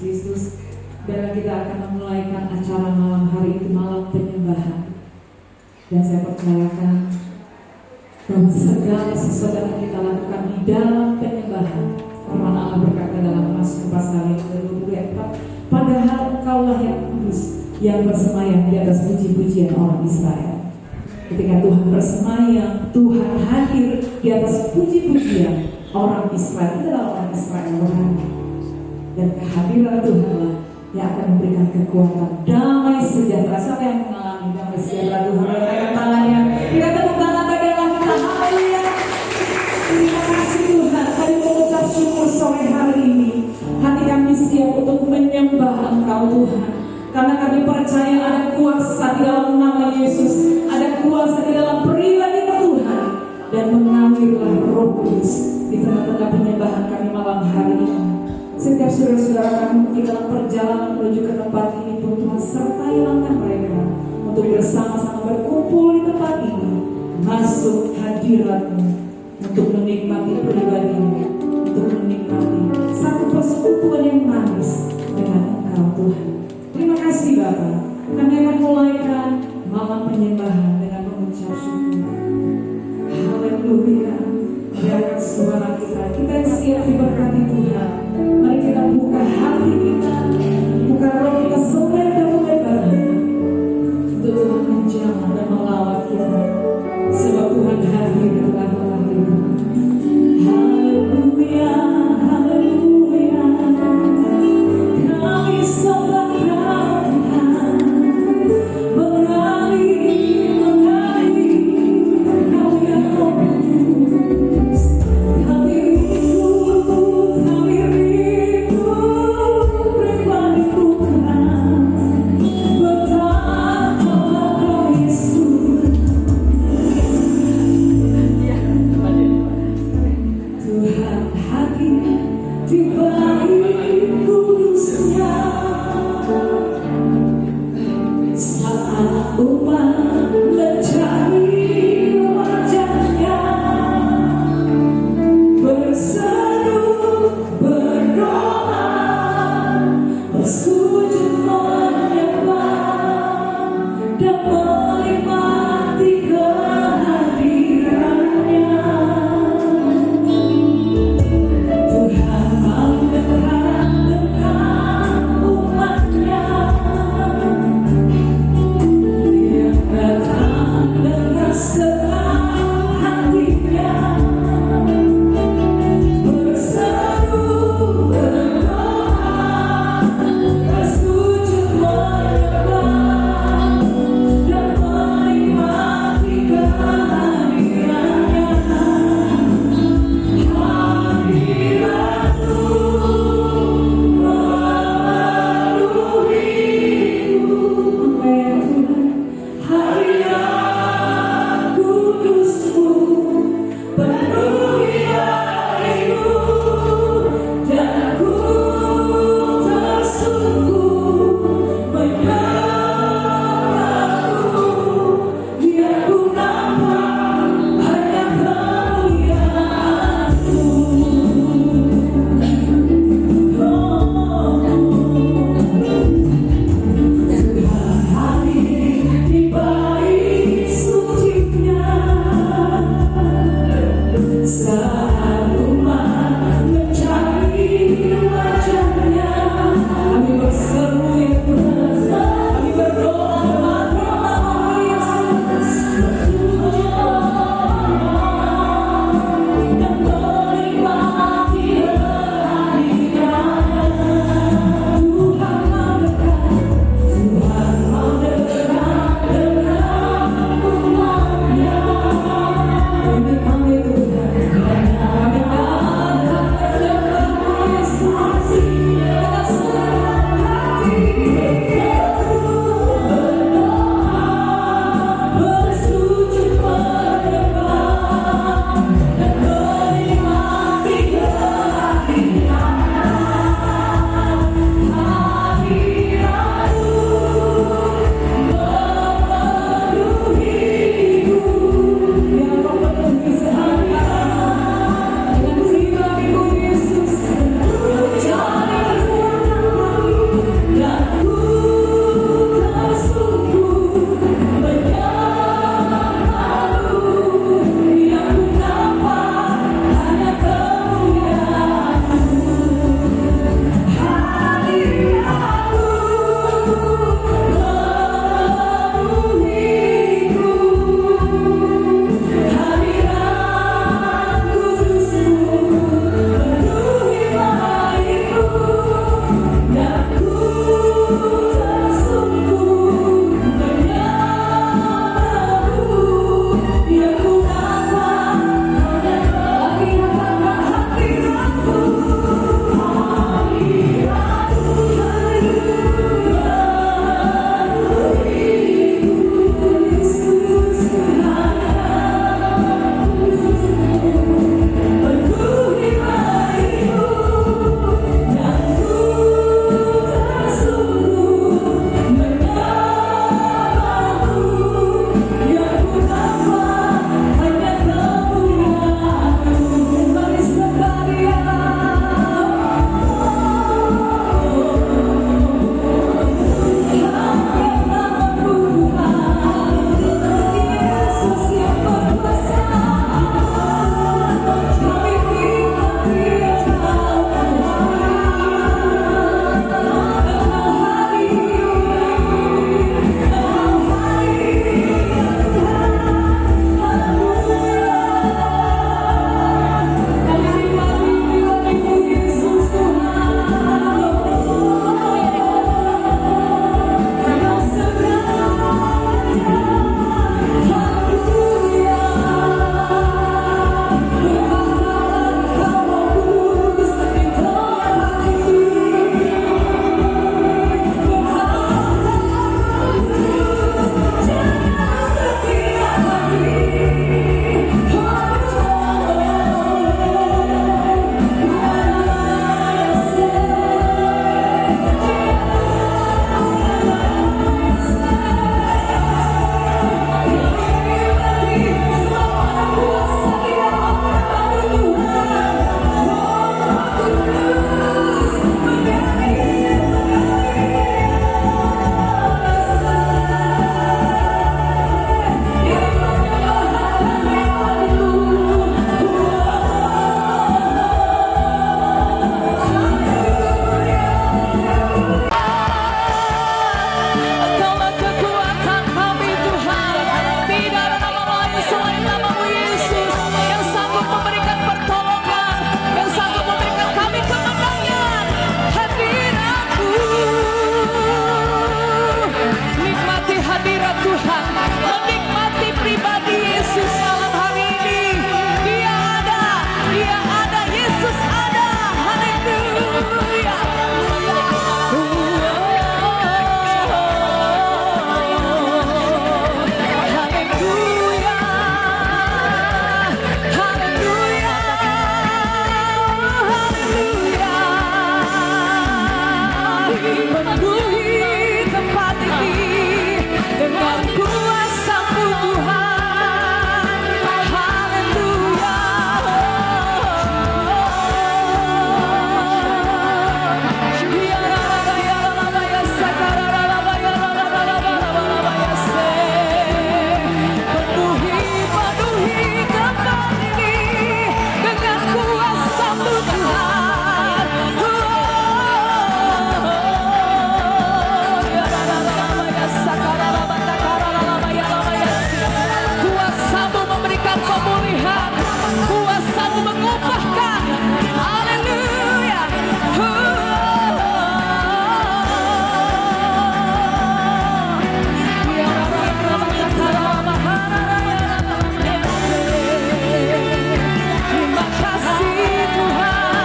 Kristus. Dan kita akan memulaikan acara malam hari itu, malam penyembahan. Dan saya percayakan bahwa segala sesuatu yang kita lakukan di dalam penyembahan, di mana Allah berkata dalam Mazmur pasal yang ke-24, padahal engkaulah yang kudus, yang bersemayam di atas puji-pujian orang Israel. Ketika Tuhan bersemayam, Tuhan hadir di atas puji-pujian orang Israel. Itu adalah orang Israel rohani. Dan kehadiran Tuhanlah yang akan memberikan kekuatan, damai sejahtera. Siapa yang mengalami damai sejahtera Tuhan? Letakkan tangannya, kita tepuk tangan bagi Allah kita. Haleluya. Terima kasih Tuhan. Kami mengucap syukur sore hari ini. Hati kami siap untuk menyembah Engkau Tuhan, karena kami percaya ada kuasa di dalam nama Yesus, ada kuasa di dalam pribadi Tuhan, dan mengalirlah Roh Kudus di tengah-tengah penyembahan kami malam hari ini. Setiap saudara-saudara kami di dalam perjalanan menuju ke tempat ini pun Tuhan sertai langkah mereka untuk bersama-sama berkumpul di tempat ini, masuk hadirat-Mu untuk menikmati pribadi-Mu, untuk menikmati satu persekutuan yang manis dengan Engkau Tuhan. Terima kasih Bapa. Kami akan mulaikan malam penyembahan dengan mengucap syukur. Haleluya. Biarkan suara kita yang siap diberkati Tuhan. Mari kita buka hati kita, buka roh kita selebar-lebar untuk Tuhan menjamah dan melawat kita, sebab Tuhan hadir di tengah-tengah kita. Haleluya, haleluya. Kami sembah Tuhan, mengalir penuhi tempat ini dengan kuasa-Mu Tuhan. Haleluya. Penuhi tempat ini dengan kuasa-Mu Tuhan. Kuasa-Mu memberikan pemulihan, kuasa-Mu mengubahkan. Haleluya. Terima kasih Tuhan,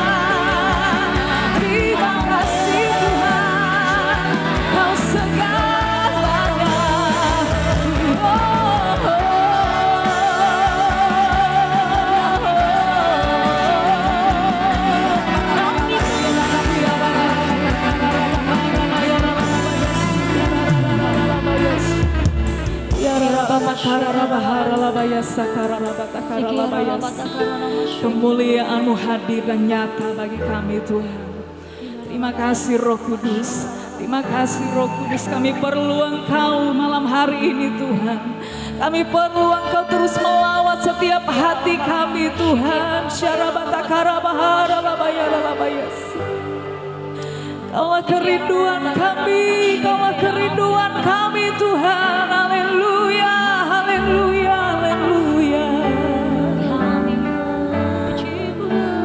terima kasih Tuhan, Kau segalanya. Kemuliaan-Mu hadir dan nyata bagi kami Tuhan. Terima kasih Roh Kudus. Terima kasih Roh Kudus. Kami perlu Engkau malam hari ini Tuhan. Kami perlu Engkau terus melawat setiap hati kami Tuhan. Kaulah kerinduan kami, Kaulah kerinduan kami Tuhan. Haleluya, haleluya, haleluya.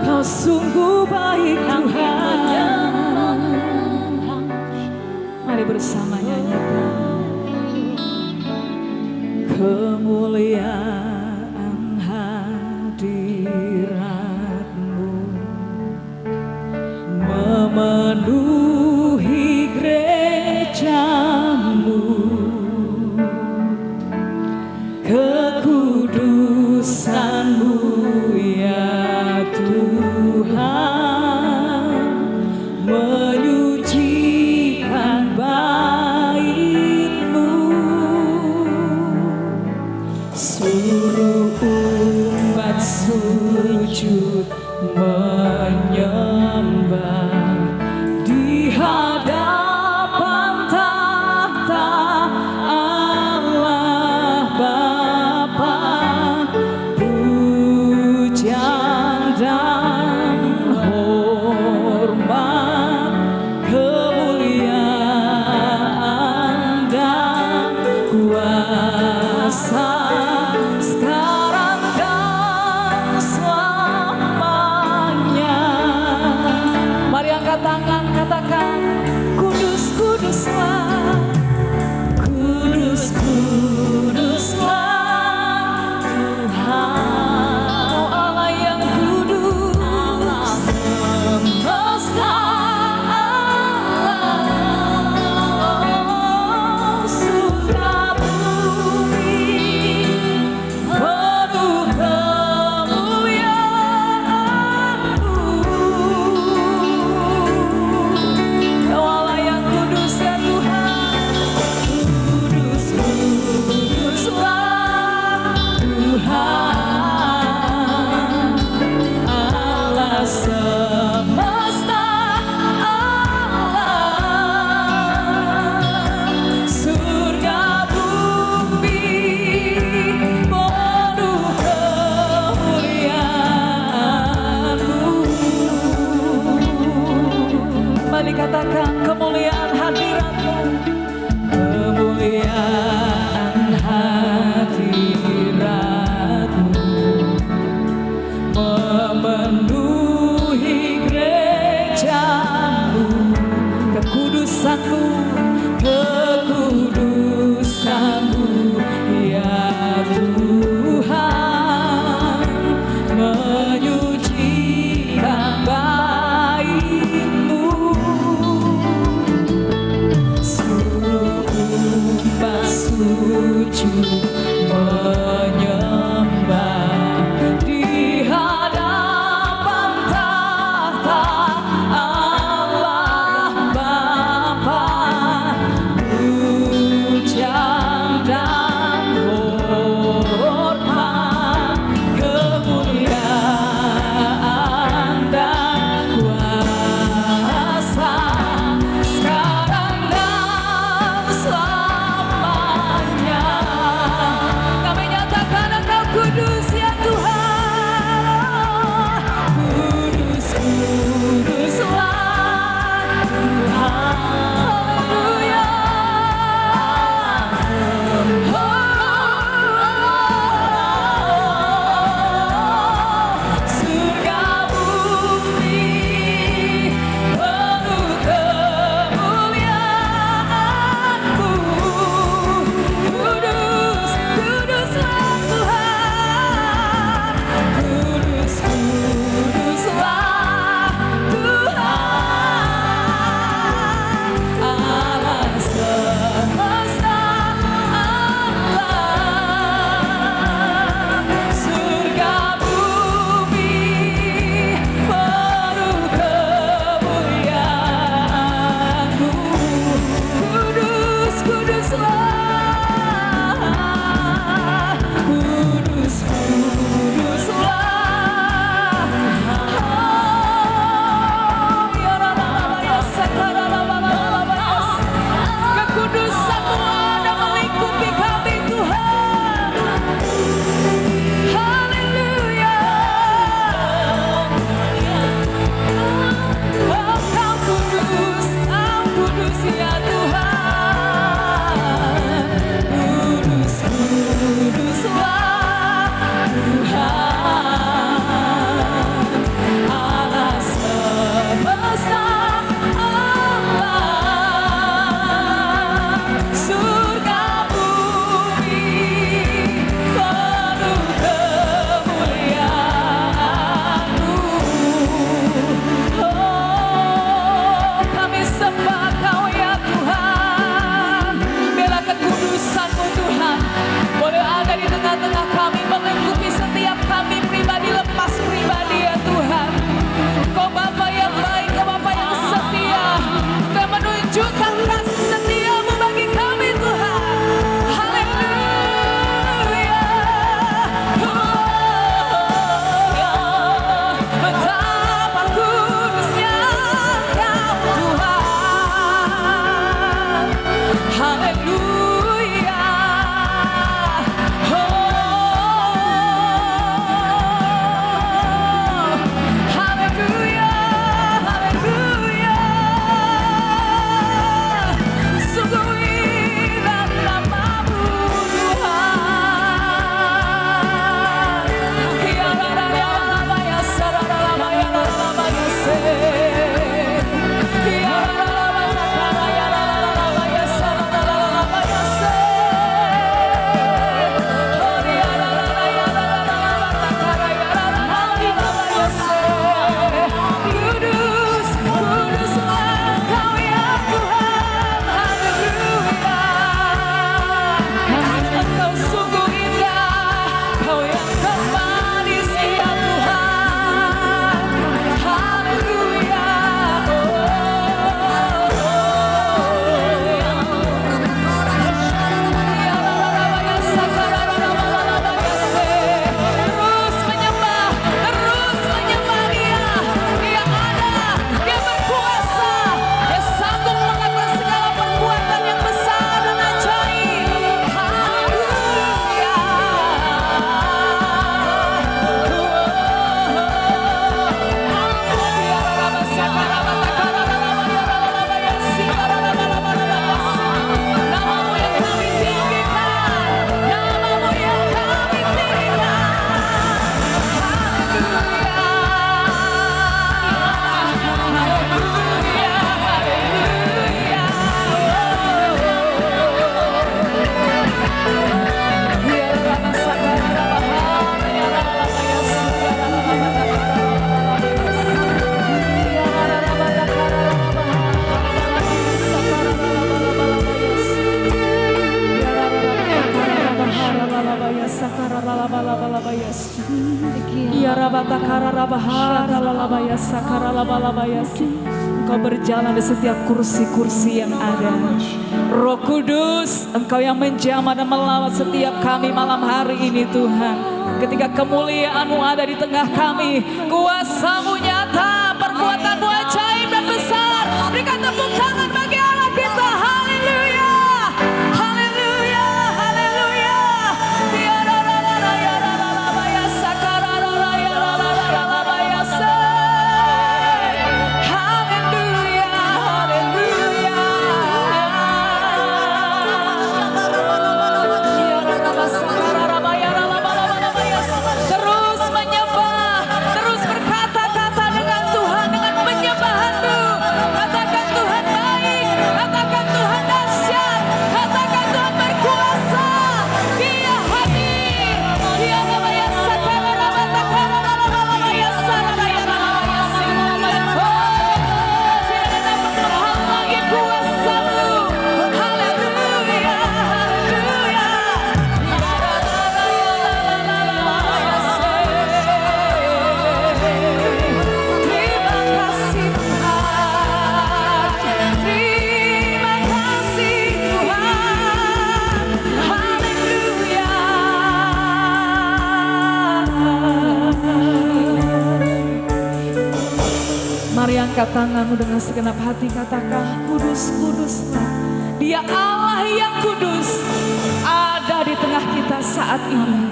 Kau sungguh baik Tuhan. Mari bersama nyanyikan. Kemuliaan hadirat-Mu memenuhi gereja-Mu, kekudusan-Mu ya Tuhan, menyucikan bait-Mu. Suruh umat sujud menyembah di hadapan tahta Allah Bapa. Pujian dan hormat, kemuliaan dan kuasa sekarang dan selamanya. Mari angkat tangan, katakan kudus, kuduslah, kudus, kuduslah Tuhan. Oh Allah yang kudus, semesta alam, surga bumi penuh kemuliaan-Mu. Kau Allah yang kudus ya Tuhan, kudus, kuduslah Tuhan, Allah semesta alam, surga bumi penuh kemuliaan-Mu. Mari katakan kemuliaan hadirat-Mu, kemuliaan hadirat-Mu memenuhi gereja-Mu, kekudusan-Mu, kekudusan-Mu ya Tuhan, menyucikan bait-Mu. Suruh umat sujud menyembah di hadapan tahta Allah Bapa. Engkau berjalan di setiap kursi-kursi yang ada. Roh Kudus, Engkau yang menjamah dan melawat setiap kami malam hari ini Tuhan. Ketika kemuliaan-Mu ada di tengah kami, kuasa-Mu nyata, perbuatan-Mu ajaib dan besar. Berikan tepuk tangan bagi Allah kita. Haleluya, haleluya, haleluya. Terus menyembah, terus berkata-kata dengan Tuhan, dengan penyembahan-Mu. Katakan Tuhan baik, katakan Tuhan dahsyat, katakan Tuhan berkuasa. Dia hadir, Dia namanya Sakara Rabatakara Rabatakara Sakara Rabatakara. Tidak dapat menghalangi kuasa-Mu. Haleluya, haleluya. Terima kasih Tuhan, terima kasih Tuhan, haleluya. Mari angkat tanganmu dengan segenap hati, katakan kudus, kuduslah. Dia Allah yang kudus ada di tengah kita saat ini.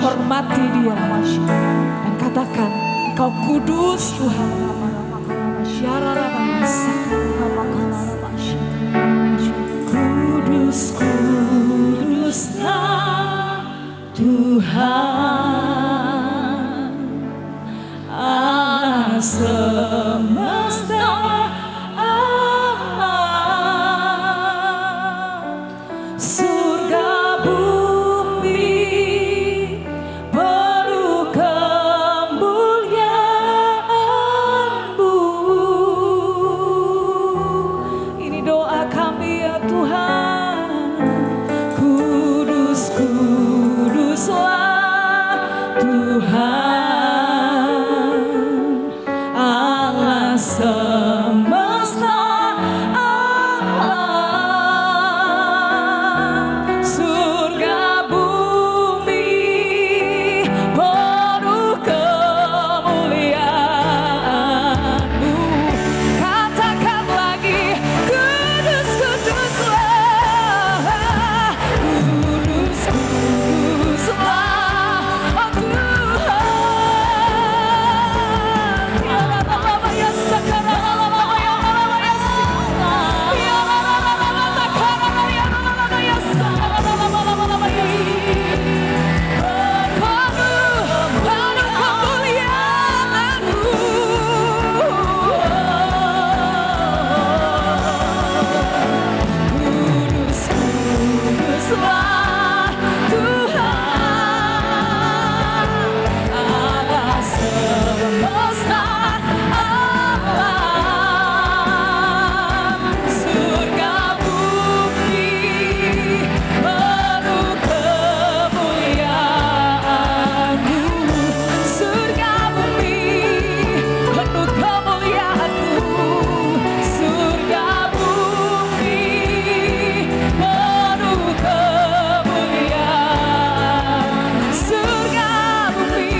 Hormati Dia dan katakan Engkau kudus Tuhan. Kudus, kuduslah Tuhan Allah semesta alam. Surga bumi penuh kemuliaan-Mu. Ini doa kami ya Tuhan. Kudus, kuduslah Tuhan Allah semesta alam. Surga bumi penuh kemuliaan-Mu. Katakan lagi, kudus, kuduslah, kudus, kuduslah, oh Tuhan. Ya Allah, ya Sakara, ya Allah, ya Sakara, ya Allah, ya Allah, ya Sakara, ya penuh kemuliaan-Mu. Kudus, kuduslah Tuhan Allah semesta alam. Surga bumi penuh kemuliaan-Mu. Surga bumi penuh kemuliaan-Mu. Surga bumi penuh kemuliaan. Surga bumi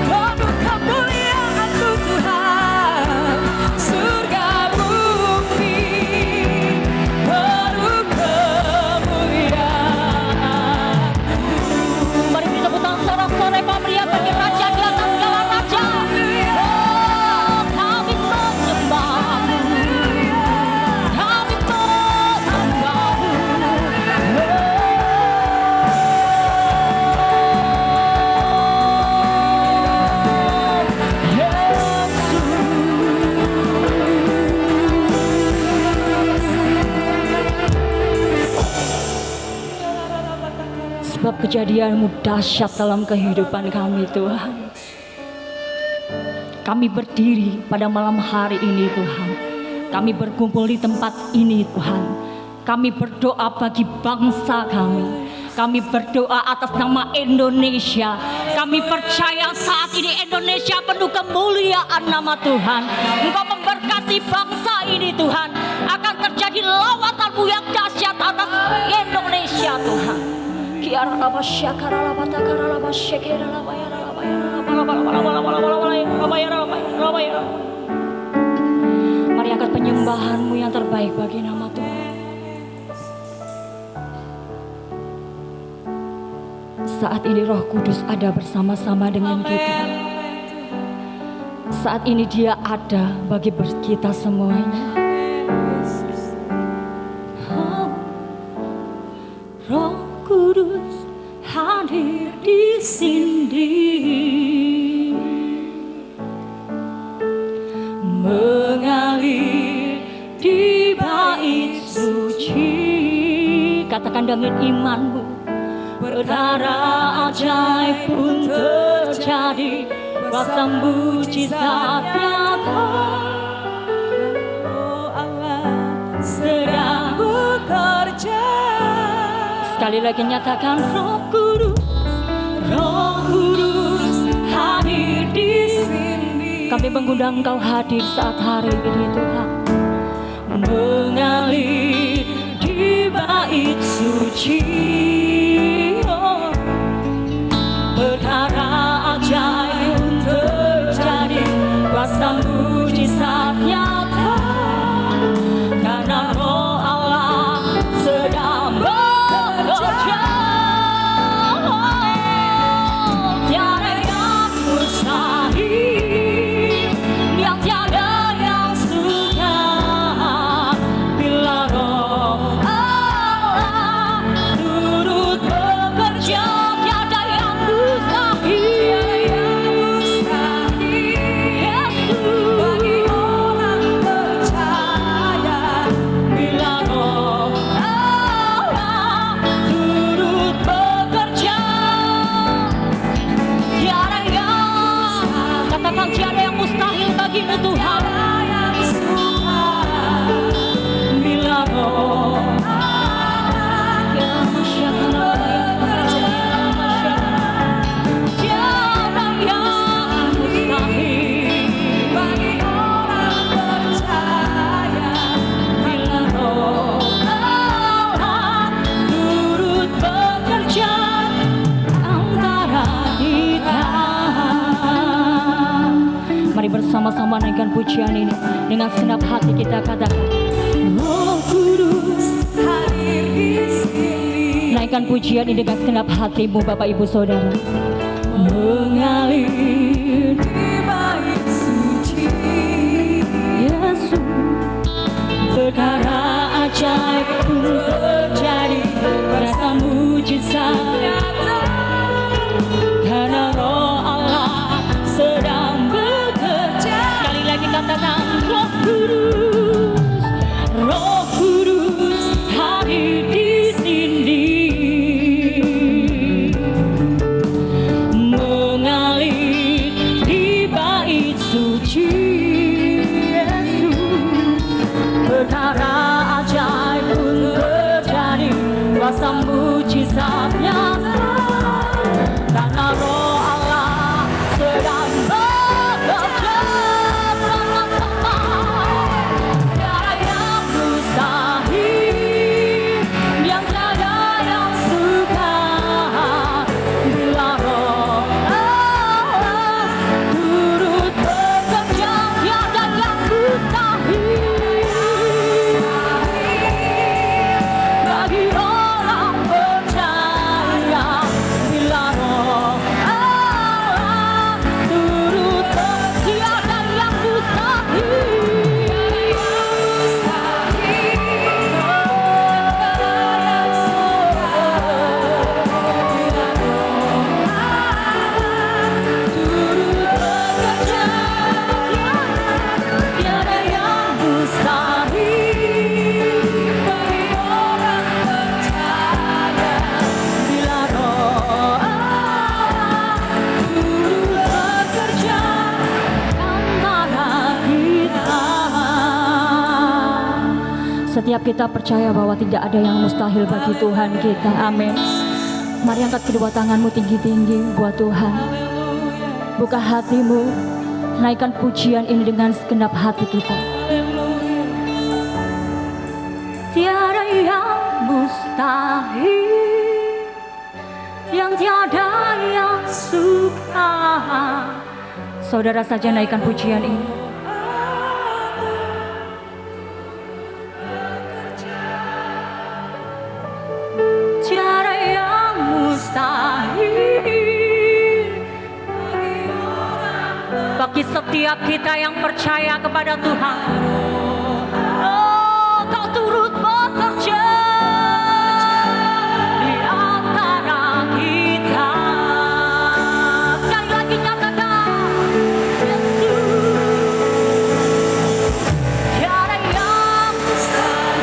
penuh kemuliaan-Mu Tuhan. Surga bumi penuh kemuliaan-Mu. Mari beri tepuk tangan sorak-sorai pemberian bagi Raja di atas segala raja. Oh, kami menyembah-Mu, kami sebab kejadian-Mu dahsyat dalam kehidupan kami Tuhan. Kami berdiri pada malam hari ini Tuhan. Kami berkumpul di tempat ini Tuhan. Kami berdoa bagi bangsa kami. Kami berdoa atas nama Indonesia. Kami percaya saat ini Indonesia penuh kemuliaan nama Tuhan. Engkau memberkati bangsa ini Tuhan. Akan terjadi lawatan-Mu yang dahsyat atas Indonesia Tuhan. Mari angkat penyembahan-Mu yang terbaik bagi nama Tuhan. Saat ini Roh Kudus ada bersama-sama dengan kita. Saat ini Dia ada bagi kita semuanya. Roh Kudus hadir di sini, mengalir di bait suci. Katakan dengan imanmu, perkara ajaib pun terjadi, kuasa mujizat nyata. Oh Allah sedang bekerja. Sekali lagi nyatakan, Roh Kudus hadir di sini. Kami mengundang Engkau hadir saat hari ini Tuhan, mengalir di bait suci. Oh, perkara ajaib pun terjadi, kuasa mujizat nyata. Karena Roh Allah sedang bekerja. Tiada yang mustahil, yang tiada yang sukar. Bila Roh Allah turut bekerja, tiada yang mustahil. Yesus bagi orang percaya. Bila Roh Allah turut bekerja, tiada yang, katakan tiada yang mustahil bagimu Tuhan. Bila Roh tiada yang mustahil bagi orang percaya. Bila Roh Allah turut bekerja antara kita. Mari bersama-sama naikkan pujian ini dengan segenap hati, kita katakan, Roh Kudus hadir di sini. Naikkan pujian ini dengan segenap hatimu Bapak Ibu Saudara. Mengalir di bait suci. Yesus, perkara ajaib pun terjadi, rasa mujizat nyata. Karena Roh Allah sedang bekerja. Sekali lagi katakan, Roh Kudus hadir di sini, mengalir di bait suci. Yesus, perkara ajaib pun terjadi, kuasa mujizat nyata. Karena Roh Allah sedang bekerja sama-sama. Tiada yang mustahil, yang tiada yang sukar. Bila Roh Allah turut bekerja, tiada yang mustahil bagi orang percaya. Bila Roh Allah turut bekerja, tiada yang mustahil. Tiada yang mustahil bagi orang percaya. Bila Roh Allah turut bekerja antara kita. Setiap kita percaya bahwa tidak ada yang mustahil bagi Tuhan kita. Amin. Mari angkat kedua tanganmu tinggi-tinggi buat Tuhan. Buka hatimu, naikkan pujian ini dengan segenap hati kita. Tiada yang mustahil, yang tiada yang sukar. Saudara saja naikkan pujian ini. Tiada yang mustahil bagi setiap kita yang percaya kepada Tuhan. Oh, Kau turut bekerja di antara kita. Sekali lagi katakan, Yesus. Tiada yang mustahil.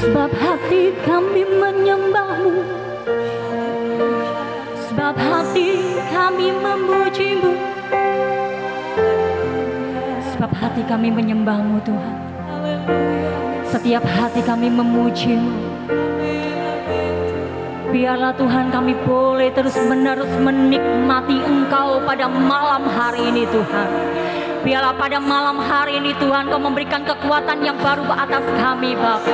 Sebab hati kami menyembah-Mu, sebab hati kami memuji-Mu, sebab hati kami menyembah-Mu Tuhan. Setiap hati kami memuji-Mu. Biarlah Tuhan kami boleh terus-menerus menikmati Engkau pada malam hari ini Tuhan. Biarlah pada malam hari ini Tuhan Kau memberikan kekuatan yang baru atas kami Bapa.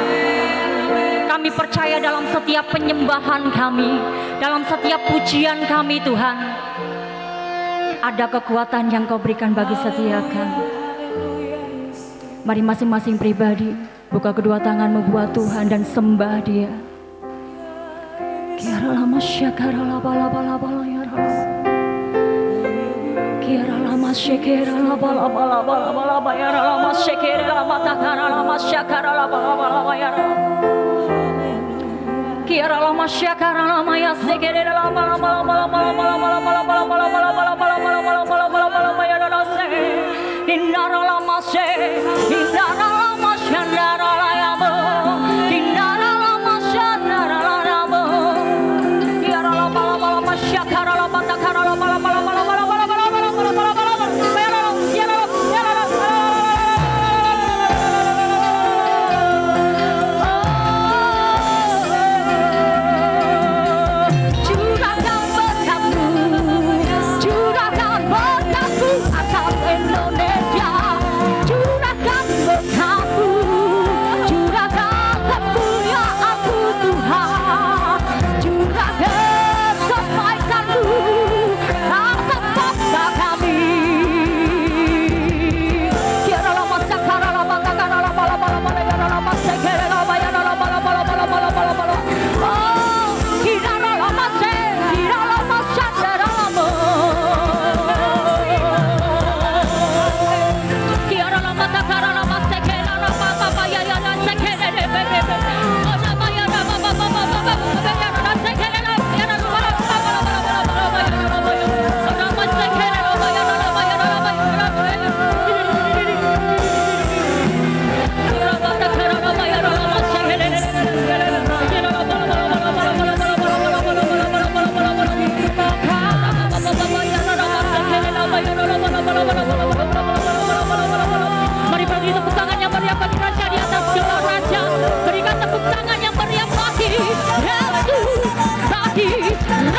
Kami percaya dalam setiap penyembahan kami, dalam setiap pujian kami Tuhan, ada kekuatan yang Kau berikan bagi setiap kami. Mari masing-masing pribadi buka kedua tanganmu buat Tuhan dan sembah Dia. Kiara lama syakara laba laba laba ya Rabb. Kiara lama syakara laba laba laba laba laba ya Rabb. Lama syakara lama takara lama syakara laba laba laba ya Rabb. Kiara lama syakara lama ya sekere lama lama lama lama lama lama lama lama lama lama lama lama lama lama lama lama ya Rabb. Indara lama se indara lama syandara layamo indara lama syandara layamo kiara lama lama lama syakara lama takara lama lama lama lama lama lama lama lama lama lama lama curahkan berkat-Mu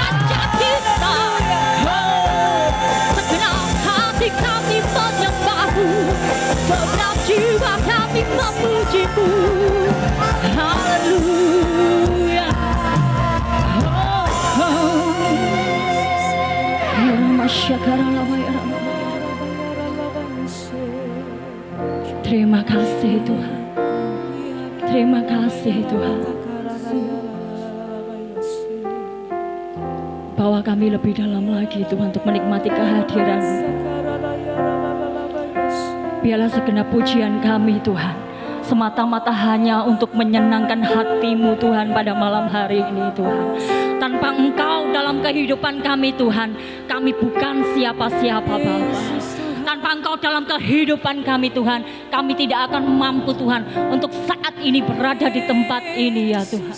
Raja kita. Oh, segenap hati kami menyembah-Mu, segenap jiwa kami memuji-Mu. Haleluya. Oh, oh. Ya Masyarakat. Terima kasih Tuhan. Terima kasih Tuhan. Bawa kami lebih dalam lagi Tuhan untuk menikmati kehadiran-Mu. Biarlah segenap pujian kami Tuhan semata-mata hanya untuk menyenangkan hati-Mu Tuhan pada malam hari ini Tuhan. Tanpa Engkau dalam kehidupan kami Tuhan, kami bukan siapa-siapa Bapa. Tanpa Engkau dalam kehidupan kami Tuhan, kami tidak akan mampu Tuhan untuk saat ini berada di tempat ini ya Tuhan.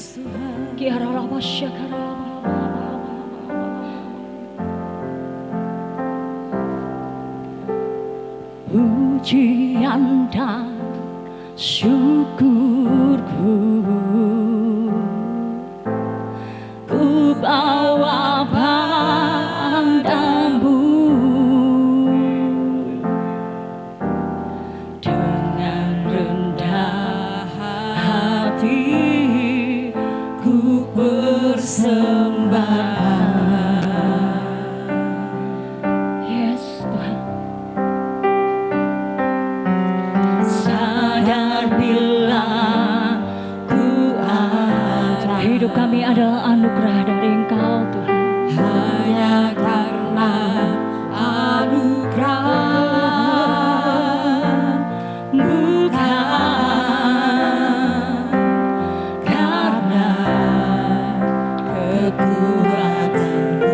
Pujian dan syukurku ku bawa padamu dengan rendah hati, ku persembahkan. Yes Tuhan. Sadar bila ku ada, hidup kami adalah anugerah dari Engkau Tuhan. Hanya karena anugerah, bukan karena kekuatanku.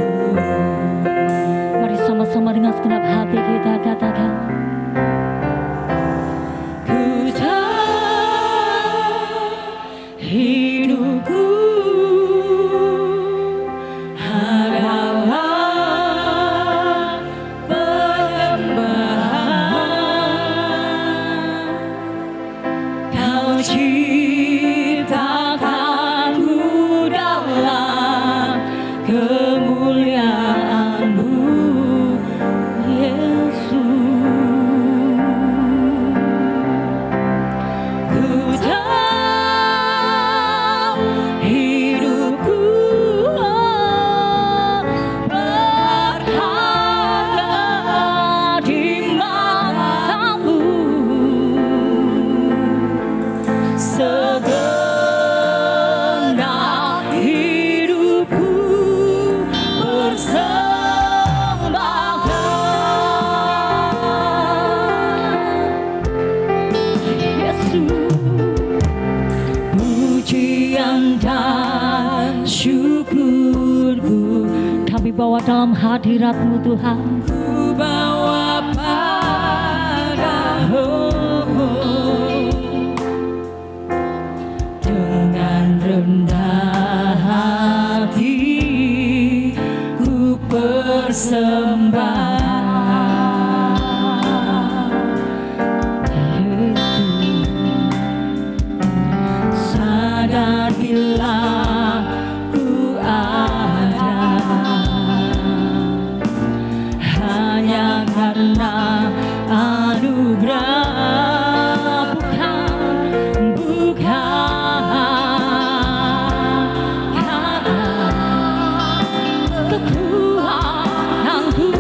Mari sama-sama dengan segenap hati kita katakan. Ku tahu hidupku adalah penyembahan. Kau ciptakanku dalam kemuliaan-Mu, Yesus. Ku tahu hidupku berharga di mata-Mu. Segenap hidupku persembahkan. Yesus, pujian dan syukurku kami bawa dalam hadirat-Mu Tuhan. Ku bawa padamu dengan rendah hati, ku persembahkan. Yesus, sadar bila ku ada hanya karena anugerah, bukan karena kekuatanku.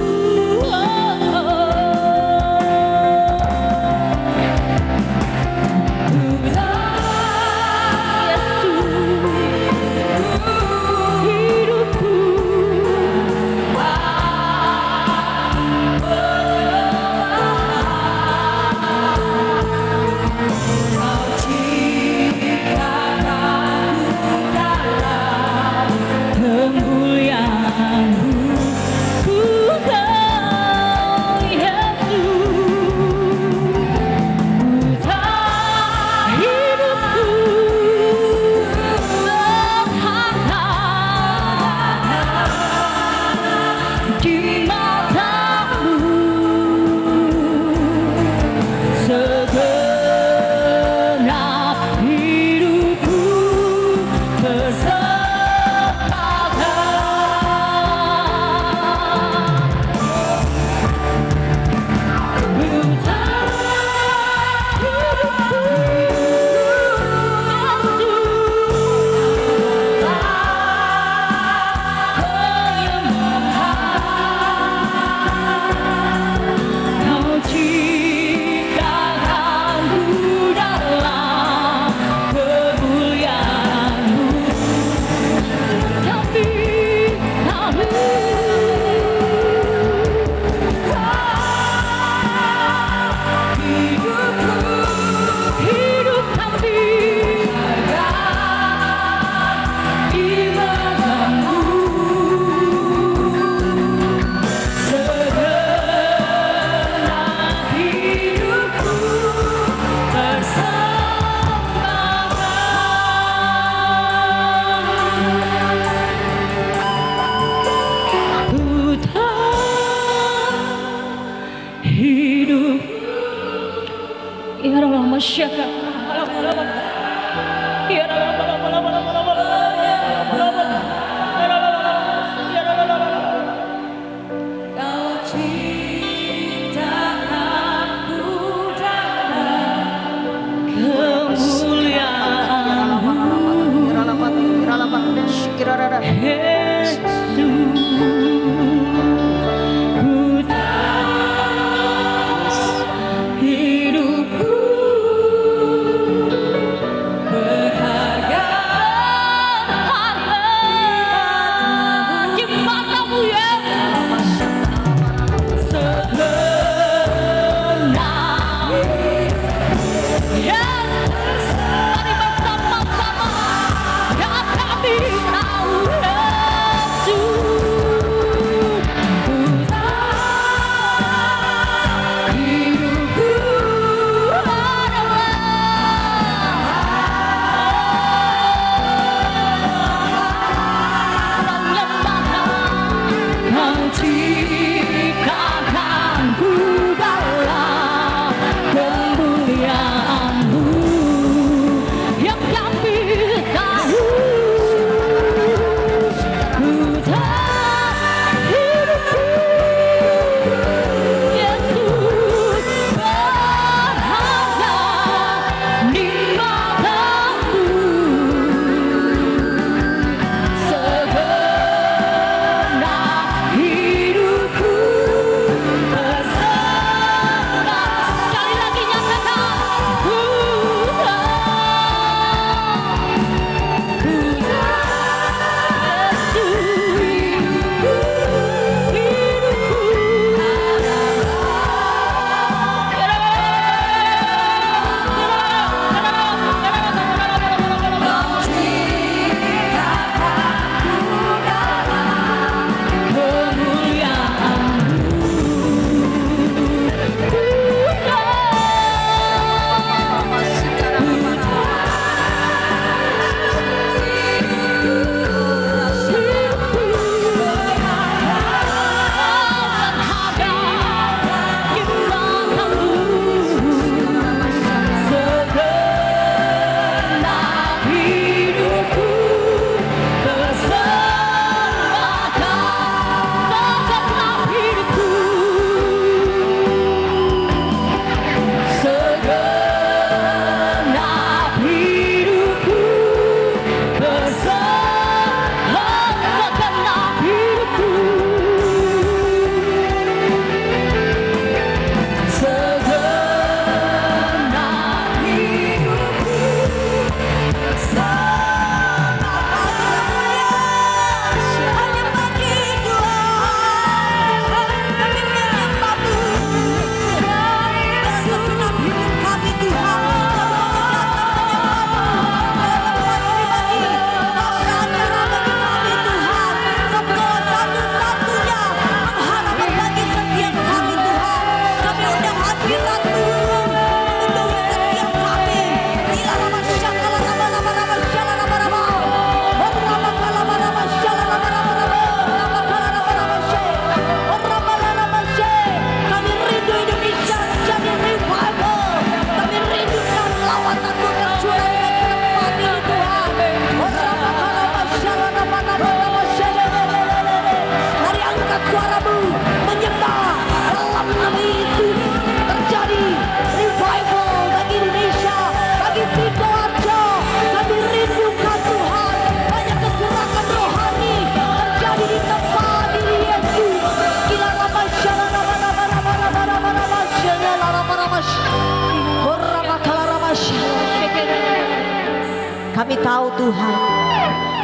Kami tahu Tuhan,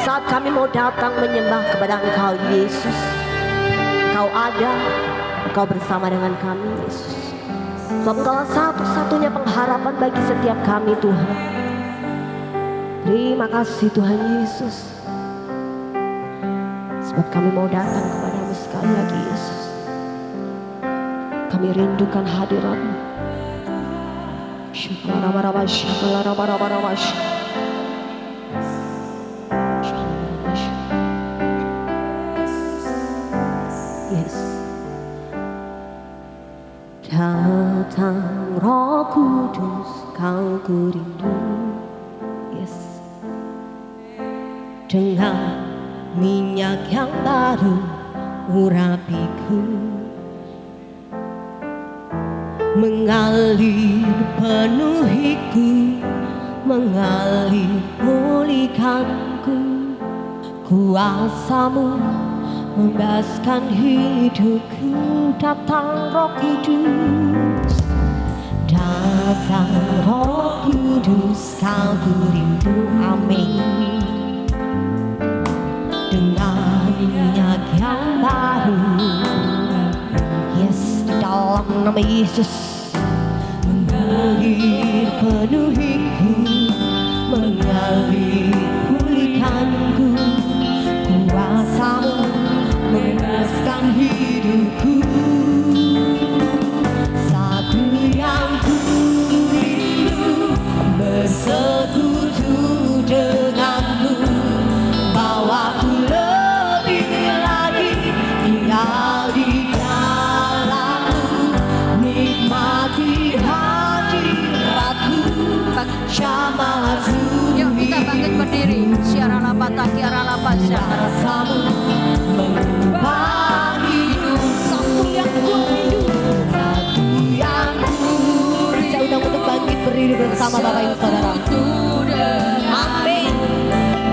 saat kami mau datang menyembah kepada Engkau Yesus, Engkau ada, Engkau bersama dengan kami Yesus. Sebab Engkau satu-satunya pengharapan bagi setiap kami Tuhan. Terima kasih Tuhan Yesus. Sebab kami mau datang kepadamu sekali lagi Yesus. Kami rindukan hadirat-Mu. Yes. Datang Roh Kudus, Kau ku rindu. Yes. Dengan minyak yang baru urapiku, mengalir penuhiku, mengalir pulihkanku. Kuasamu membaskan hidupku. Datang Roh Kudus, datang Roh Kudus, kau ku rindu. Amin. Dengan minyak yang baru, yes, dalam nama Yesus, mengalir penuhiku, mengalir pulihkanku. Kuasamu membebaskan hidupku. Satu yang ku rindu, bersekutu denganmu, bawaku lebih lagi tinggal di dalammu, nikmati hadiratmu, jamaah suruh. Yuk kita bangkit berdiri. Siara lapata, kiara lapasa. Rasamu mengubah hidup. Satu yang ku rindu, satu yang ku rindu. Saya undang untuk bangkit berdiri bersama Bapak Ibu Saudara. Amin.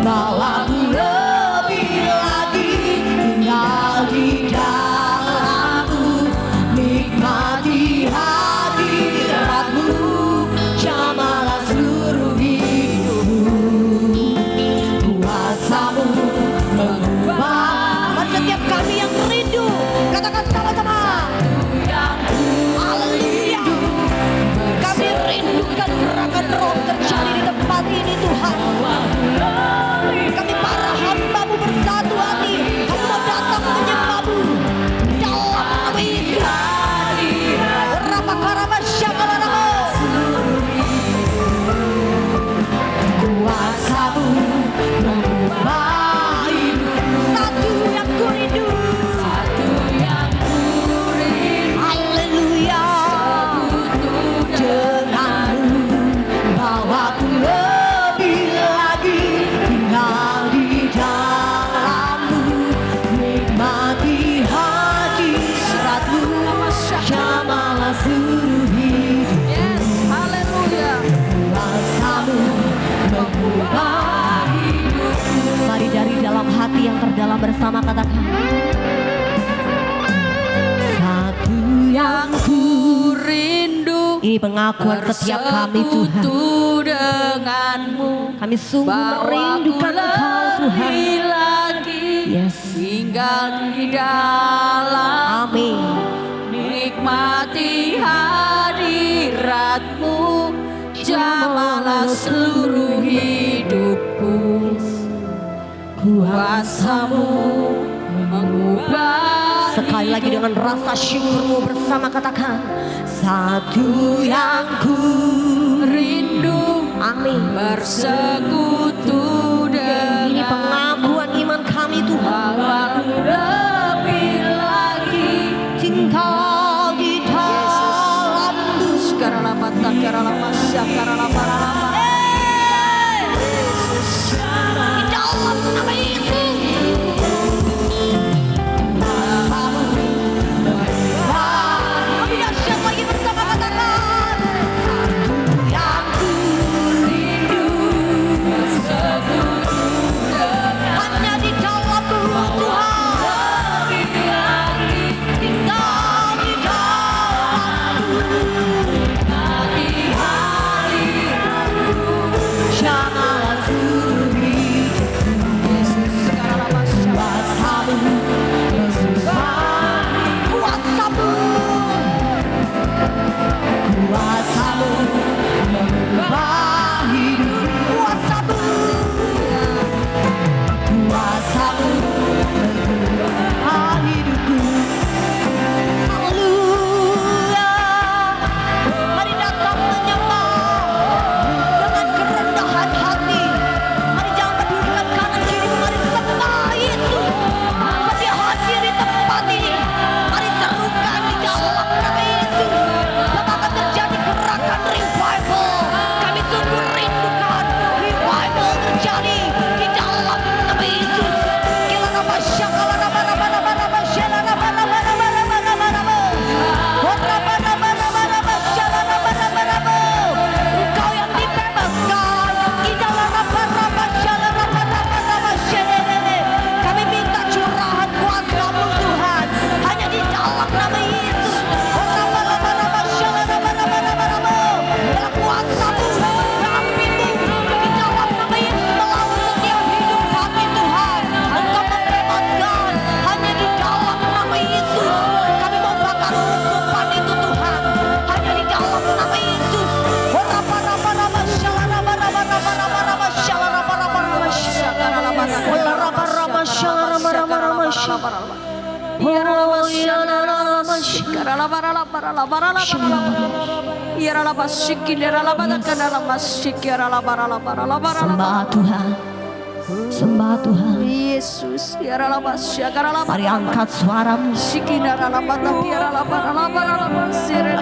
Bawaku lebih lagi tinggal di dalammu, nikmati hadiratmu, jamalah seluruh hidupmu. Kuasamu mengubah. Setiap kami yang rindu, katakan sama-sama. Haleluya. Kami rindukan gerakan Roh terjadi di tempat ini Tuhan. Kami para hamba-Mu bersatu hati. Kami mau datang menyembah-Mu dalam nama Yesus. Rapakarabasyakalaramu. Kuasamu mengubah hidup. Satu yang ku rindu, satu yang ku rindu. Haleluya. Denganmu, bawaku lebih lagi tinggal di dalammu, nikmati hadiratmu, jamalah seluruh hidup. Yes, haleluya. Kuasamu mengubah hidupku. Mari dari dalam hati yang terdalam bersama katakan. Satu yang ku Rindu ini pengakuan setiap kami Tuhan. denganmu, Kami sungguh merindukan Engkau Tuhan. lagi Yes. tinggal di dalam, Amin. nikmati hadiratmu, jamalah seluruh hidupku. Kuasamu Mengubah sekali lagi dengan rasa syukurmu bersama katakan. Satu yang ku rindu, Amin. bersekutu Ini dengan pengakuan iman kami Tuhan. Bawaku lebih lagi Tinggal di dalammu. sekarang lama tak kira lama sekarang lama lama Di dalam nama Yesus. Kami dahsyat lagi bersama katakan. Satu yang ku rindu, Sembah Tuhan, sembah Tuhan. Yesus, Mari angkat suaramu.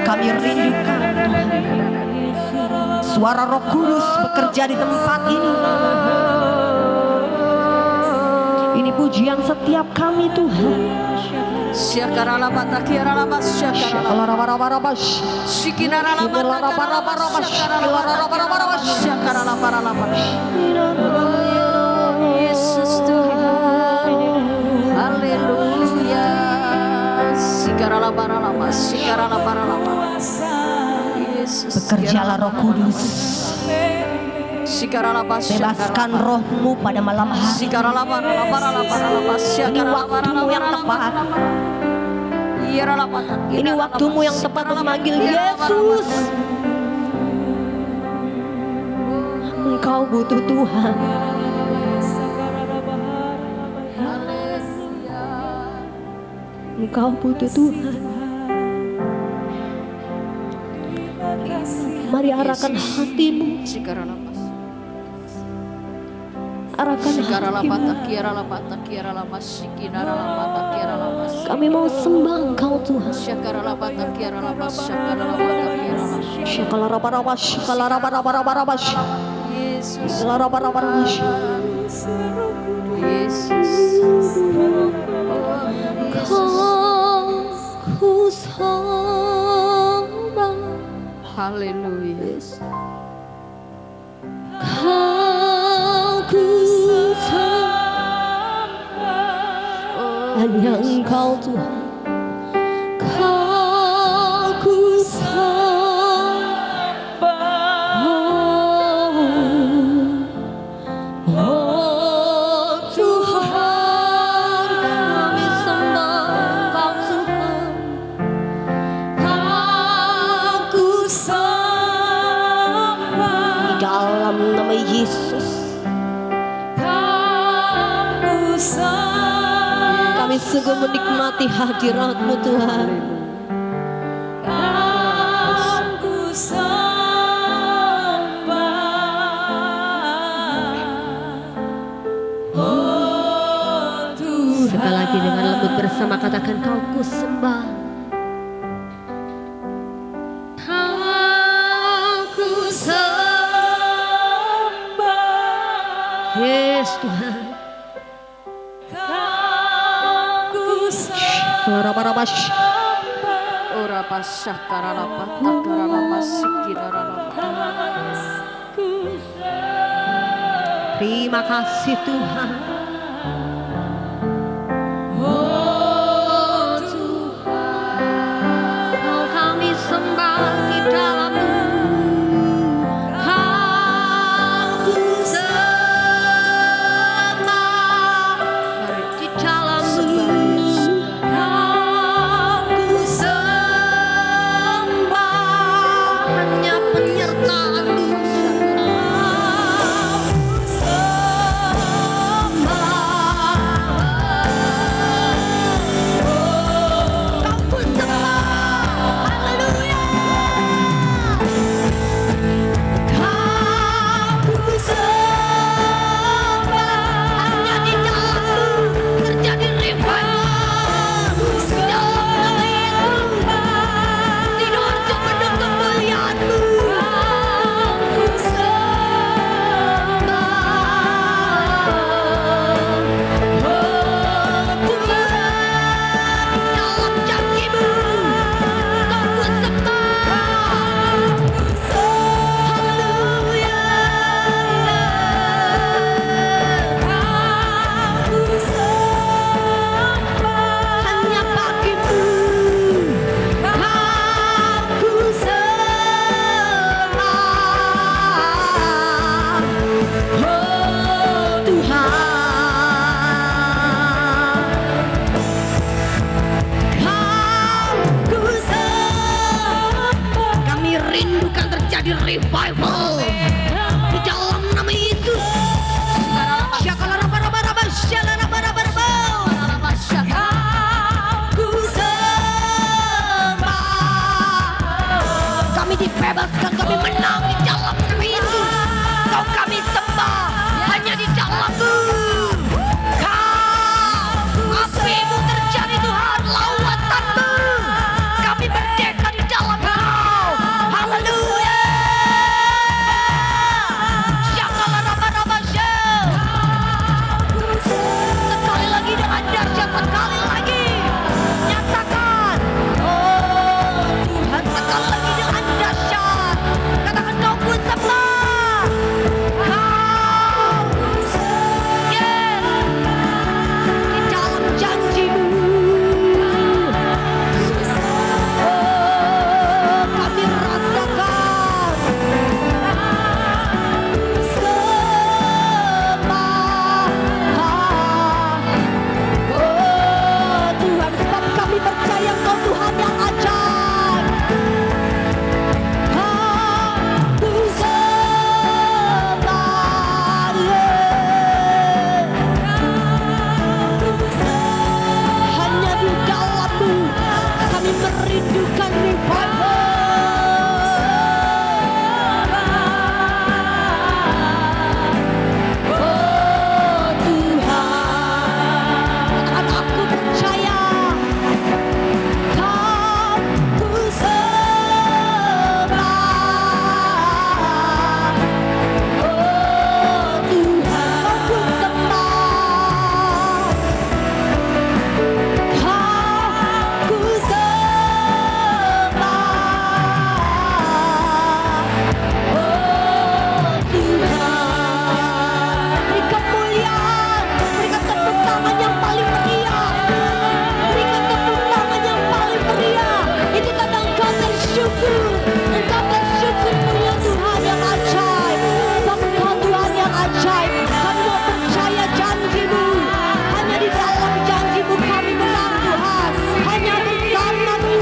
Kami rindukan Tuhan. Suara Roh Kudus bekerja di tempat ini. Ini pujian setiap kami Tuhan. Yesus Tuhan, haleluya. Yesus, Bekerjalah Roh Kudus. Bebaskan rohmu pada malam hari. Ini waktumu yang tepat. Ini waktumu yang tepat memanggil Yesus. Engkau butuh Tuhan. Engkau butuh Tuhan. Mari arahkan hatimu. Arahkan hatimu. Kami mau sembah Engkau Tuhan. Ku sembah. Haleluya. Kau ku sembah. Hanya Engkau Tuhan. Kau ku sembah. Oh Tuhan, kami sembah Engkau Tuhan. Kau ku sembah. Di dalam nama Yesus. Kami sungguh menikmati hadirat-Mu Tuhan. Sekali lagi dengan lembut bersama katakan Kau ku sembah. Kau ku sembah. Yes Tuhan. Terima kasih Tuhan. Oh Tuhan, Kau kami sembah di dalam-Mu. Kau ku sembah di dalam-Mu. Hanya penyertaan-Mu. Revival di dalam nama Yesus. hanya di dalam-Mu. Kau, api-Mu terjadi Tuhan, lautan-Mu. Kami merdeka di dalam Kau. Haleluya. Sekali lagi dengan dahsyat, sekali lagi nyatakan, oh Tuhan, sekali lagi dengan dahsyat, katakan Kau ku sembah, Kau, yes, di dalam janji-Mu, oh kami rasakan kami percaya Engkau Tuhan yang ajaib. Aku sembah, hanya di dalam-Mu kami merindukan revival. Oh Tuhan, aku percaya Kau ku sembah, oh Tuhan, Kau ku sembah, Kau ku sembah, oh Tuhan. Beri kemuliaan, berikan tepuk tangan yang paling meriah, berikan tepuk tangan yang paling meriah. Itu tanda Engkau bersyukur, Engkau bersyukur punya Tuhan yang ajaib, Engkau Tuhan yang ajaib. Kami mau percaya janji-Mu, hanya di dalam janji-Mu kami menang Tuhan, hanya bersama-Mu.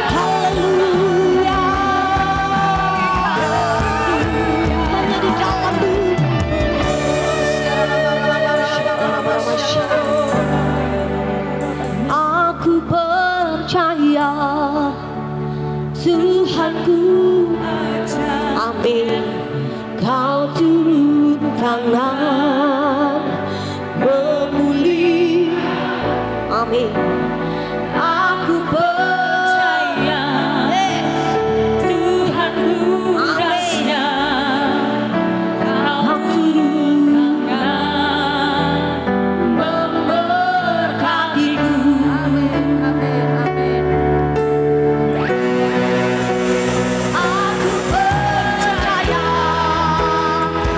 Haleluya, hanya di dalam-Mu. Aku percaya Tuhanku, amin. Kau turun tangan memulih, amin. Aku percaya Tuhanku dahsyat. Kau turun tangan memberkatiku. Aku percaya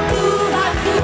Tuhanku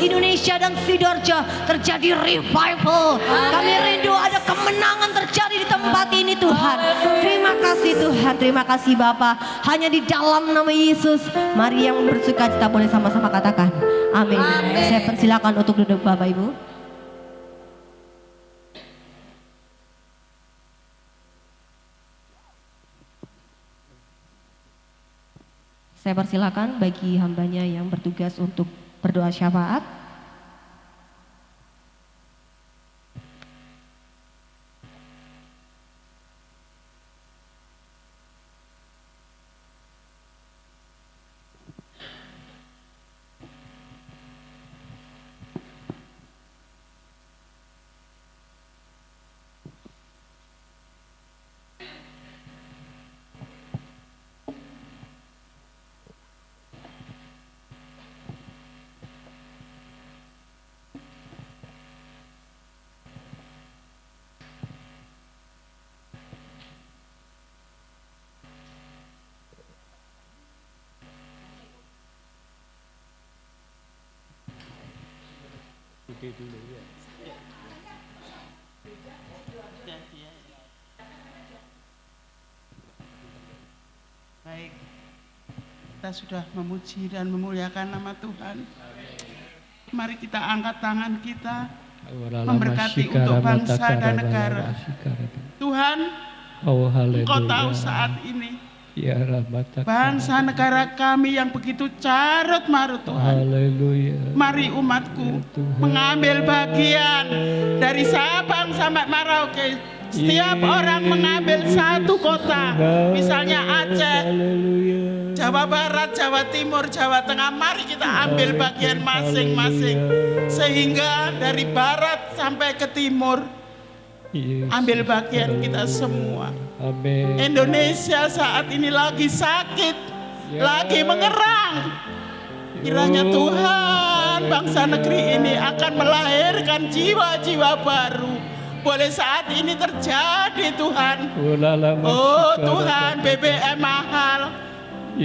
Indonesia dan Sidoarjo terjadi revival. Kami rindu ada kemenangan terjadi di tempat ini Tuhan. Terima kasih Tuhan, terima kasih Bapa. Hanya di dalam nama Yesus, mari yang bersuka cita boleh sama-sama katakan amin. Saya persilakan untuk duduk Bapak Ibu. Saya persilakan bagi hambanya yang bertugas untuk berdoa syafaat. Baik, kita sudah memuji dan memuliakan nama Tuhan. Mari kita angkat tangan kita, memberkati untuk bangsa dan negara. Tuhan, Engkau tahu saat ini bangsa negara kami yang begitu carut marut Tuhan. Mari umatku mengambil bagian dari Sabang sampai Merauke. Setiap orang mengambil satu kota, misalnya Aceh, Jawa Barat, Jawa Timur, Jawa Tengah. Mari kita ambil bagian masing-masing, sehingga dari barat sampai ke timur ambil bagian kita semua. Indonesia saat ini lagi sakit, lagi mengerang. Kiranya Tuhan bangsa negeri ini akan melahirkan jiwa-jiwa baru. Boleh saat ini terjadi Tuhan. Oh Tuhan, BBM mahal,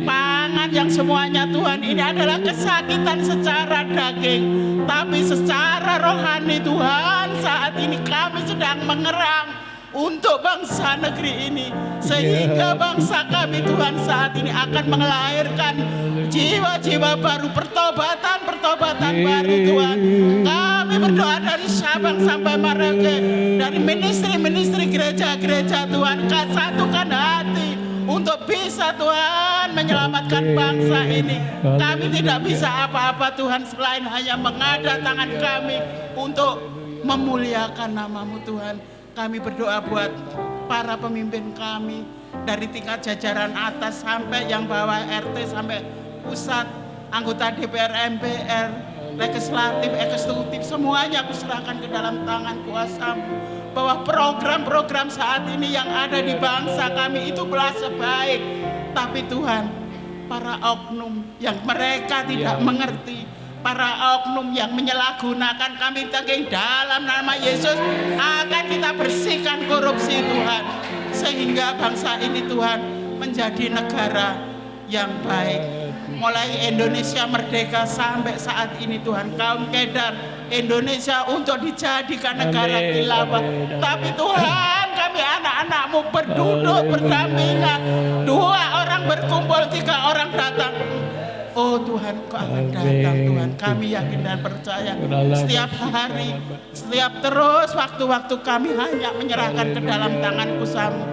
pangan yang semuanya Tuhan, ini adalah kesakitan secara daging, tapi secara rohani Tuhan, saat ini kami sedang mengerang untuk bangsa negeri ini, sehingga bangsa kami Tuhan saat ini akan melahirkan jiwa-jiwa baru, pertobatan baru Tuhan. Kami berdoa dari Sabang sampai Merauke, dari ministry gereja-gereja Tuhan, satukan hati untuk bisa Tuhan menyelamatkan bangsa ini. Kami tidak bisa apa-apa Tuhan selain hanya mengadat tangan kami untuk memuliakan nama-Mu Tuhan. Kami berdoa buat para pemimpin kami dari tingkat jajaran atas sampai yang bawah RT sampai pusat, anggota DPR, MPR, legislatif, eksekutif, semuanya aku serahkan ke dalam tangan kuasa-Mu. Bahwa program-program saat ini yang ada di bangsa kami itu belas baik, tapi Tuhan, para oknum yang mereka tidak mengerti, para oknum yang menyalahgunakan, kami tagih dalam nama Yesus akan kita bersihkan korupsi Tuhan, sehingga bangsa ini Tuhan menjadi negara yang baik. Mulai Indonesia merdeka sampai saat ini Tuhan, kaum Kedar Indonesia untuk dijadikan negara khilafah. Tapi Tuhan, kami anak-anak-Mu berduduk berdampingan, 2 orang berkumpul, 3 orang datang. Oh Tuhan, Kau akan datang Tuhan. Kami yakin dan percaya. Setiap hari, setiap terus waktu-waktu kami hanya menyerahkan ke dalam tangan kuasa-Mu.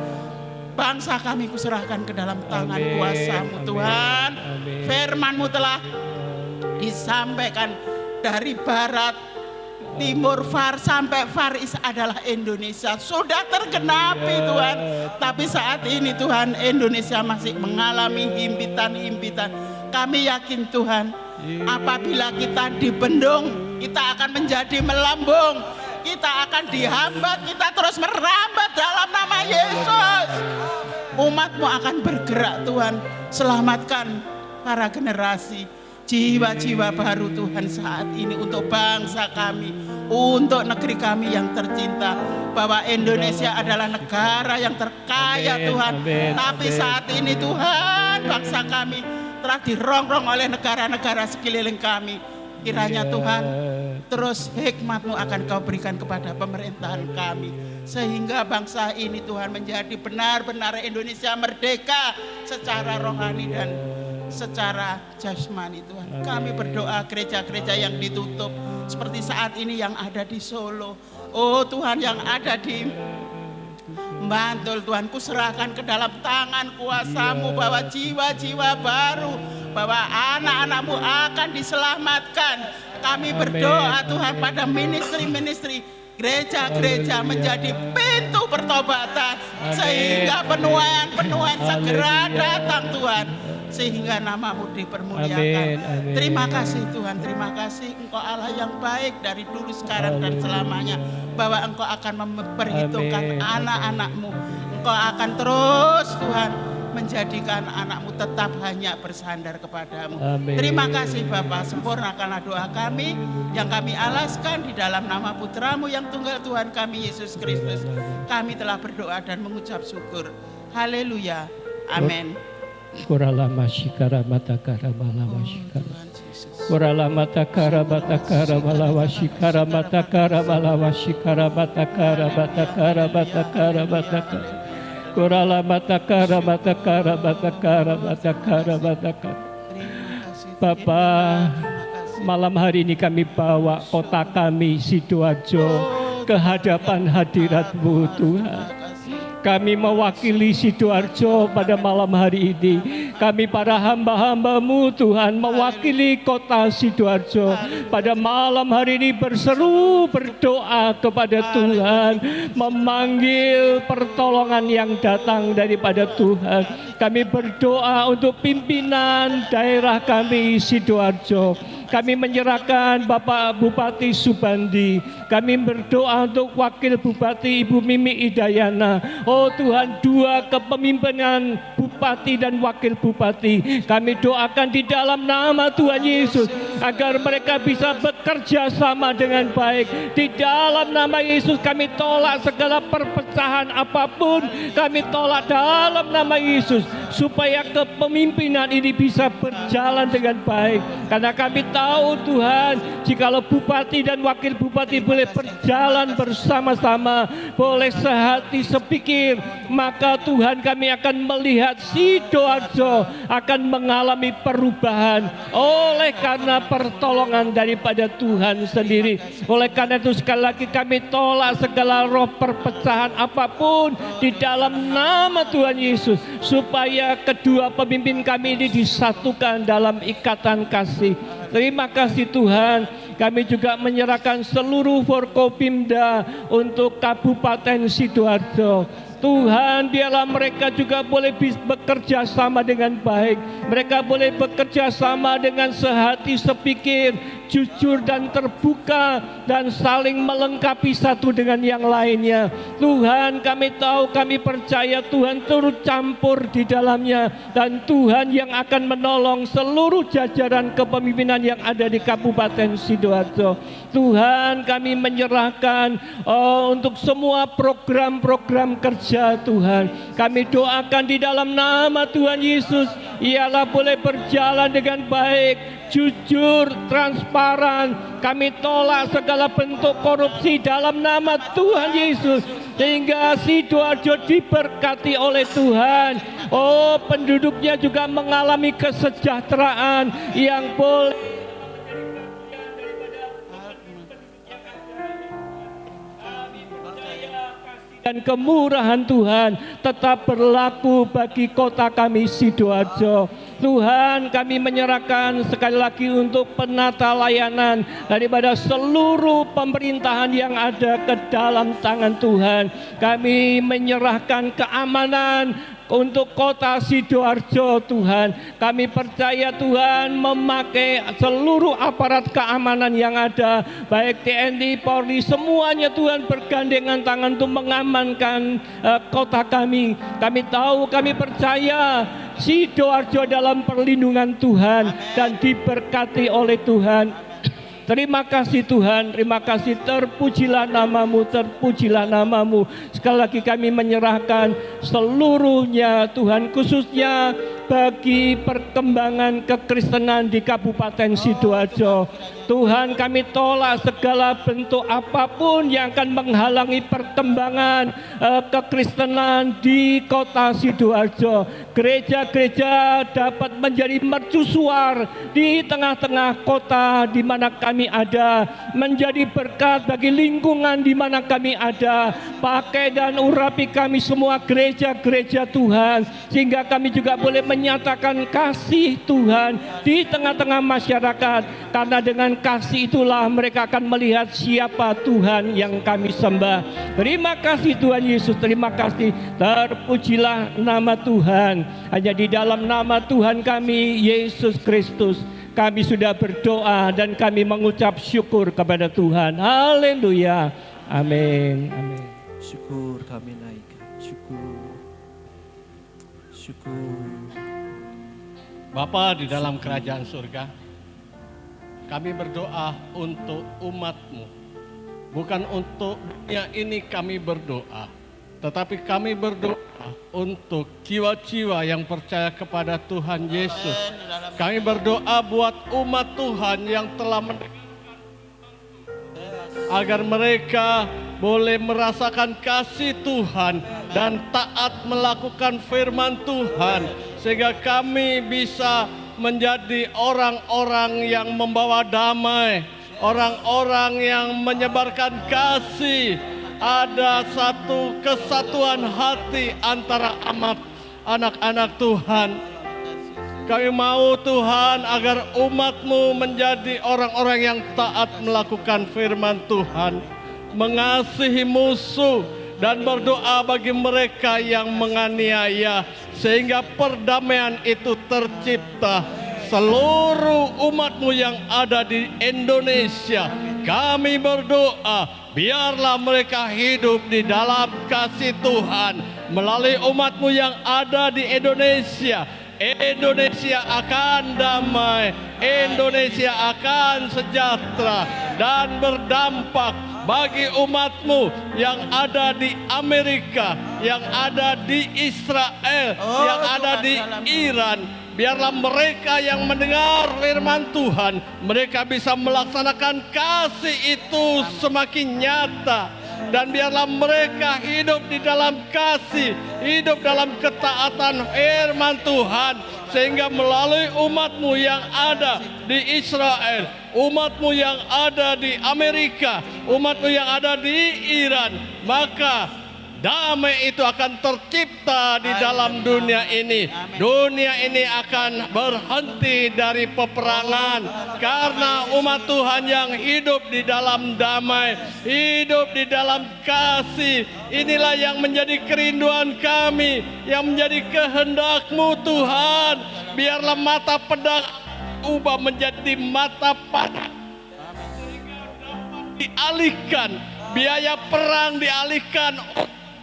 Bangsa kami kuserahkan ke dalam tangan kuasa-Mu Tuhan. Firman-Mu telah disampaikan dari barat, timur, far sampai Faris adalah Indonesia. Sudah tergenapi Tuhan. Tapi saat ini Tuhan, Indonesia masih mengalami himpitan-himpitan. Kami yakin Tuhan, apabila kita dibendung, kita akan menjadi melambung. Kita akan dihambat, kita terus merambat dalam nama Yesus. Umat-Mu akan bergerak Tuhan. Selamatkan para generasi, jiwa-jiwa baru Tuhan saat ini untuk bangsa kami, untuk negeri kami yang tercinta. Bahwa Indonesia adalah negara yang terkaya Tuhan. Tapi saat ini Tuhan, bangsa kami telah dirongrong oleh negara-negara sekeliling kami. Kiranya Tuhan, terus hikmat-Mu akan Kau berikan kepada pemerintahan kami. Sehingga bangsa ini Tuhan menjadi benar-benar Indonesia merdeka secara rohani dan secara jasmani Tuhan. Kami berdoa gereja-gereja yang ditutup seperti saat ini yang ada di Solo. Oh Tuhan, yang ada di Bantul Tuhan, kuserahkan ke dalam tangan kuasa-Mu bahwa jiwa-jiwa baru, bahwa anak-anak-Mu akan diselamatkan. Kami berdoa Tuhan pada ministry-ministry, gereja-gereja menjadi pintu pertobatan, sehingga penuaian segera datang Tuhan, sehingga nama-Mu dipermuliakan. Terima kasih Tuhan, terima kasih Engkau Allah yang baik dari dulu, sekarang dan selamanya, bahwa Engkau akan memperhitungkan anak-anak-Mu. Engkau akan terus Tuhan menjadikan anak-Mu tetap hanya bersandar kepadamu. Terima kasih Bapa, sempurnakanlah doa kami yang kami alaskan di dalam nama Putra-Mu yang tunggal Tuhan kami Yesus Kristus. Kami telah berdoa dan mengucap syukur. Haleluya. Amin. Kuralama shikara matakara malawa shikara. Kuralama takara matakara malawa shikara matakara malawa shikara matakara matakara matakara matakara. Kuralama takara matakara matakara matakara matakara. Bapa, malam hari ini kami bawa kota kami Sidoarjo ke hadapan hadirat-Mu Tuhan. Kami mewakili Sidoarjo pada malam hari ini. Kami para hamba-hamba-Mu Tuhan mewakili kota Sidoarjo pada malam hari ini berseru berdoa kepada Tuhan, memanggil pertolongan yang datang daripada Tuhan. Kami berdoa untuk pimpinan daerah kami Sidoarjo. Kami menyerahkan Bapak Bupati Subandi. Kami berdoa untuk Wakil Bupati Ibu Mimi Idayana. Oh Tuhan, dua kepemimpinan Bupati dan Wakil Bupati, kami doakan di dalam nama Tuhan Yesus agar mereka bisa bekerja sama dengan baik. Di dalam nama Yesus kami tolak segala perpecahan apapun. Kami tolak dalam nama Yesus supaya kepemimpinan ini bisa berjalan dengan baik. Karena kami tahu Tuhan, jikalau Bupati dan Wakil Bupati boleh berjalan bersama-sama, boleh sehati sepikir, maka Tuhan kami akan melihat Sidoarjo akan mengalami perubahan oleh karena pertolongan daripada Tuhan sendiri. Oleh karena itu sekali lagi kami tolak segala roh perpecahan apapun di dalam nama Tuhan Yesus, supaya kedua pemimpin kami ini disatukan dalam ikatan kasih. Terima kasih Tuhan. Kami juga menyerahkan seluruh Forkopimda untuk Kabupaten Sidoarjo. Tuhan, biarlah mereka juga boleh bekerja sama dengan baik. Mereka boleh bekerja sama dengan sehati sepikir, jujur dan terbuka, dan saling melengkapi satu dengan yang lainnya. Tuhan, kami tahu, kami percaya Tuhan turut campur di dalamnya, dan Tuhan yang akan menolong seluruh jajaran kepemimpinan yang ada di Kabupaten Sidoarjo. Tuhan, kami menyerahkan untuk semua program-program kerja Tuhan. Kami doakan di dalam nama Tuhan Yesus, ialah boleh berjalan dengan baik, jujur, transparan. Kami tolak segala bentuk korupsi dalam nama Tuhan Yesus, sehingga Sidoarjo diberkati oleh Tuhan. Oh, penduduknya juga mengalami kesejahteraan yang boleh dan kemurahan Tuhan tetap berlaku bagi kota kami Sidoarjo. Tuhan, kami menyerahkan sekali lagi untuk penata layanan daripada seluruh pemerintahan yang ada ke dalam tangan Tuhan. Kami menyerahkan keamanan untuk kota Sidoarjo Tuhan. Kami percaya Tuhan memakai seluruh aparat keamanan yang ada, baik TNI, Polri, semuanya Tuhan bergandengan tangan untuk mengamankan kota kami. Kami tahu, kami percaya Sidoarjo dalam perlindungan Tuhan dan diberkati oleh Tuhan. Terima kasih Tuhan, terima kasih, terpujilah nama-Mu, terpujilah nama-Mu. Sekali lagi kami menyerahkan seluruhnya Tuhan, khususnya bagi perkembangan kekristenan di Kabupaten Sidoarjo. Tuhan, kami tolak segala bentuk apapun yang akan menghalangi perkembangan kekristenan di kota Sidoarjo. Gereja-gereja dapat menjadi mercusuar di tengah-tengah kota di mana kami ada, menjadi berkat bagi lingkungan di mana kami ada. Pakai dan urapi kami semua gereja-gereja Tuhan, sehingga kami juga boleh menyatakan kasih Tuhan di tengah-tengah masyarakat, karena dengan kasih itulah mereka akan melihat siapa Tuhan yang kami sembah. Terima kasih Tuhan Yesus, terima kasih. Terpujilah nama Tuhan. Hanya di dalam nama Tuhan kami Yesus Kristus kami sudah berdoa dan kami mengucap syukur kepada Tuhan. Haleluya. Amin. Amin. Syukur kami naikkan. Syukur. Bapa di dalam kerajaan surga, kami berdoa untuk umat-Mu. Bukan untuk dunia ini kami berdoa, tetapi kami berdoa untuk jiwa-jiwa yang percaya kepada Tuhan Yesus. Kami berdoa buat umat Tuhan yang telah agar mereka boleh merasakan kasih Tuhan dan taat melakukan firman Tuhan, sehingga kami bisa menjadi orang-orang yang membawa damai, orang-orang yang menyebarkan kasih. Ada satu kesatuan hati antara anak-anak Tuhan. Kami mau Tuhan agar umat-Mu menjadi orang-orang yang taat melakukan firman Tuhan, mengasihi musuh, dan berdoa bagi mereka yang menganiaya, sehingga perdamaian itu tercipta. Seluruh umat-Mu yang ada di Indonesia, kami berdoa, biarlah mereka hidup di dalam kasih Tuhan. Melalui umat-Mu yang ada di Indonesia, Indonesia akan damai, Indonesia akan sejahtera dan berdampak bagi umat-Mu yang ada di Amerika, yang ada di Israel, yang ada di Iran. Biarlah mereka yang mendengar firman Tuhan, mereka bisa melaksanakan kasih itu semakin nyata. Dan biarlah mereka hidup di dalam kasih, hidup dalam ketaatan firman Tuhan, sehingga melalui umat-Mu yang ada di Israel, umat-Mu yang ada di Amerika, umat-Mu yang ada di Iran, maka damai itu akan tercipta di dalam dunia ini. Dunia ini akan berhenti dari peperangan, karena umat Tuhan yang hidup di dalam damai, hidup di dalam kasih. Inilah yang menjadi kerinduan kami, yang menjadi kehendak-Mu Tuhan. Biarlah mata pedang ubah menjadi mata panah, dialihkan, biaya perang dialihkan,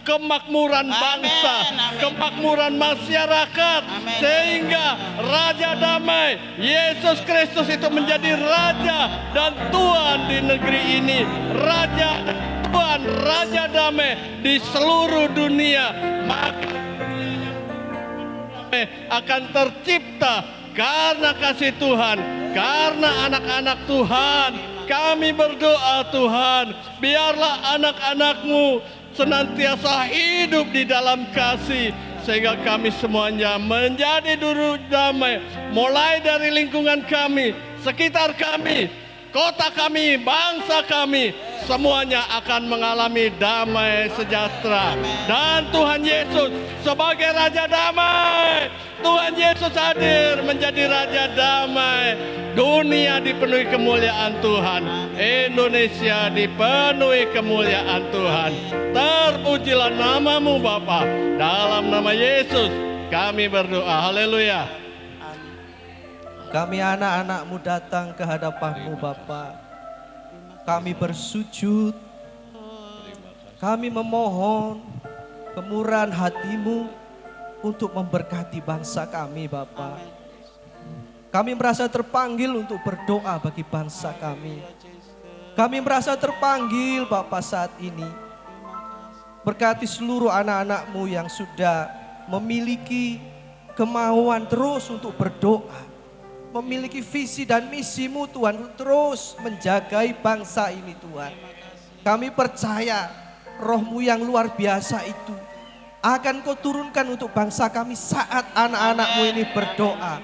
kemakmuran bangsa, kemakmuran masyarakat, sehingga Raja Damai Yesus Kristus itu menjadi Raja dan Tuhan di negeri ini, Raja Tuhan, Raja Damai di seluruh dunia. Maka akan tercipta karena kasih Tuhan, karena anak-anak Tuhan. Kami berdoa Tuhan, biarlah anak-anak-Mu senantiasa hidup di dalam kasih, sehingga kami semuanya menjadi dulu damai, mulai dari lingkungan kami, sekitar kami, kota kami, bangsa kami, semuanya akan mengalami damai sejahtera. Dan Tuhan Yesus sebagai Raja Damai, Tuhan Yesus hadir menjadi Raja Damai. Dunia dipenuhi kemuliaan Tuhan, Indonesia dipenuhi kemuliaan Tuhan. Terpujilah nama-Mu Bapa. Dalam nama Yesus kami berdoa. Haleluya. Kami anak-anak-Mu datang ke hadapan-Mu Bapa. Kami bersujud. Kami memohon kemurahan hati-Mu untuk memberkati bangsa kami Bapa. Kami merasa terpanggil untuk berdoa bagi bangsa kami. Kami merasa terpanggil Bapa saat ini. Berkati seluruh anak-anak-Mu yang sudah memiliki kemauan terus untuk berdoa, memiliki visi dan misimu Tuhan, untuk terus menjagai bangsa ini Tuhan. Kami percaya roh-Mu yang luar biasa itu akan Kau turunkan untuk bangsa kami saat anak-anak-Mu ini berdoa.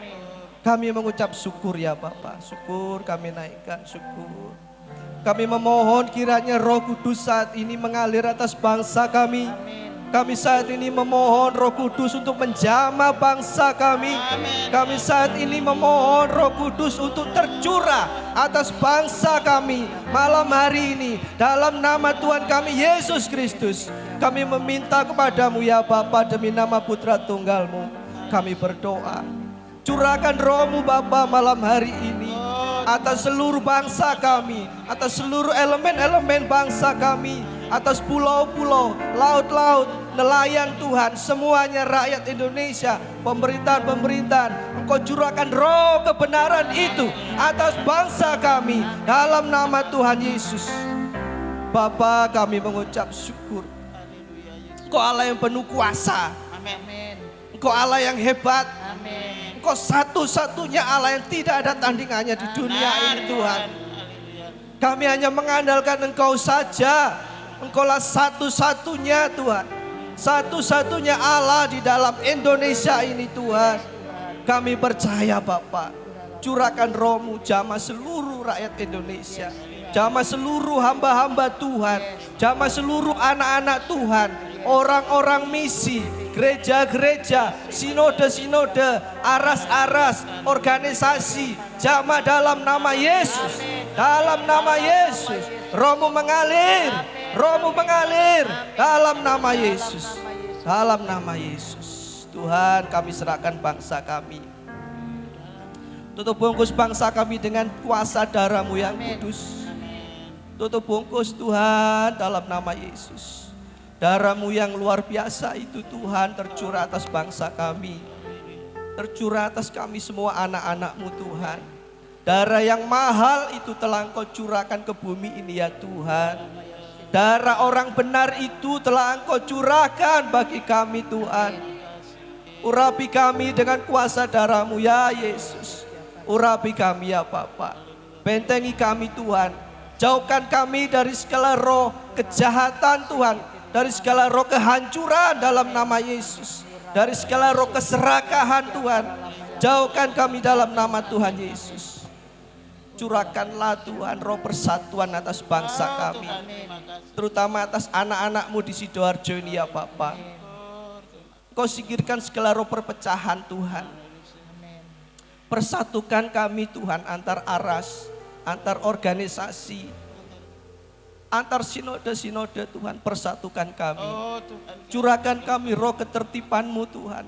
Kami mengucap syukur ya Bapa, syukur kami naikkan, syukur. Kami memohon kiranya Roh Kudus saat ini mengalir atas bangsa kami. Kami saat ini memohon Roh Kudus untuk menjamah bangsa kami. Kami saat ini memohon Roh Kudus untuk tercurah atas bangsa kami malam hari ini. Dalam nama Tuhan kami Yesus Kristus, kami meminta kepadamu ya Bapa, demi nama Putra Tunggal-Mu kami berdoa. Curahkan Roh-Mu Bapa malam hari ini atas seluruh bangsa kami, atas seluruh elemen-elemen bangsa kami, atas pulau-pulau, laut-laut, nelayan Tuhan, semuanya rakyat Indonesia, pemerintahan-pemerintahan. Engkau curahkan roh kebenaran itu atas bangsa kami dalam nama Tuhan Yesus. Bapa, kami mengucap syukur. Engkau Allah yang penuh kuasa. Engkau Allah yang hebat. Engkau satu-satunya Allah yang tidak ada tandingannya di dunia ini Tuhan. Kami hanya mengandalkan Engkau saja. Engkaulah satu-satunya Tuhan, satu-satunya Allah di dalam Indonesia ini Tuhan. Kami percaya Bapa, curahkan Roh-Mu jamah seluruh rakyat Indonesia, jamah seluruh hamba-hamba Tuhan, jamah seluruh anak-anak Tuhan, orang-orang misi, gereja-gereja, sinode-sinode, aras-aras, organisasi, jamah dalam nama Yesus, dalam nama Yesus. Roh-Mu mengalir, Roh-Mu mengalir dalam nama Yesus, dalam nama Yesus. Tuhan, kami serahkan bangsa kami. Tutup bungkus bangsa kami dengan kuasa darah-Mu yang kudus. Tutup bungkus Tuhan dalam nama Yesus. Darah-Mu yang luar biasa itu Tuhan tercurah atas bangsa kami. Tercurah atas kami semua anak-anak-Mu Tuhan. Darah yang mahal itu telah Engkau curahkan ke bumi ini ya Tuhan. Darah orang benar itu telah Engkau curahkan bagi kami Tuhan. Urapi kami dengan kuasa darah-Mu ya Yesus. Urapi kami ya Bapa. Bentengi kami Tuhan. Jauhkan kami dari segala roh kejahatan Tuhan. Dari segala roh kehancuran dalam nama Yesus. Dari segala roh keserakahan Tuhan. Jauhkan kami dalam nama Tuhan Yesus. Curahkanlah Tuhan roh persatuan atas bangsa kami. Terutama atas anak-anak-Mu di Sidoarjo ini ya Bapa. Engkau singkirkan segala roh perpecahan Tuhan. Persatukan kami Tuhan antar aras, antar organisasi, antar sinode-sinode Tuhan. Persatukan kami. Curahkan kami roh ketertiban-Mu Tuhan.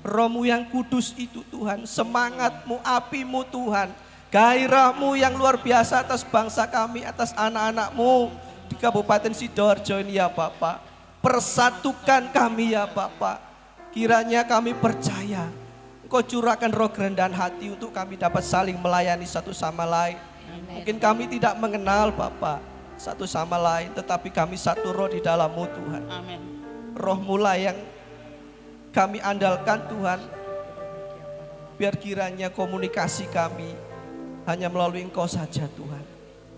Roh-Mu yang kudus itu Tuhan. Semangat-Mu, api-Mu Tuhan. Gairah-Mu yang luar biasa atas bangsa kami, atas anak-anak-Mu di Kabupaten Sidoarjo ini ya Bapa. Persatukan kami ya Bapa. Kiranya kami percaya Engkau curahkan roh kerendahan hati untuk kami dapat saling melayani satu sama lain. Mungkin kami tidak mengenal Bapa satu sama lain, tetapi kami satu roh di dalam-Mu Tuhan. Roh-Mu lah yang kami andalkan Tuhan. Biar kiranya komunikasi kami hanya melalui Engkau saja Tuhan.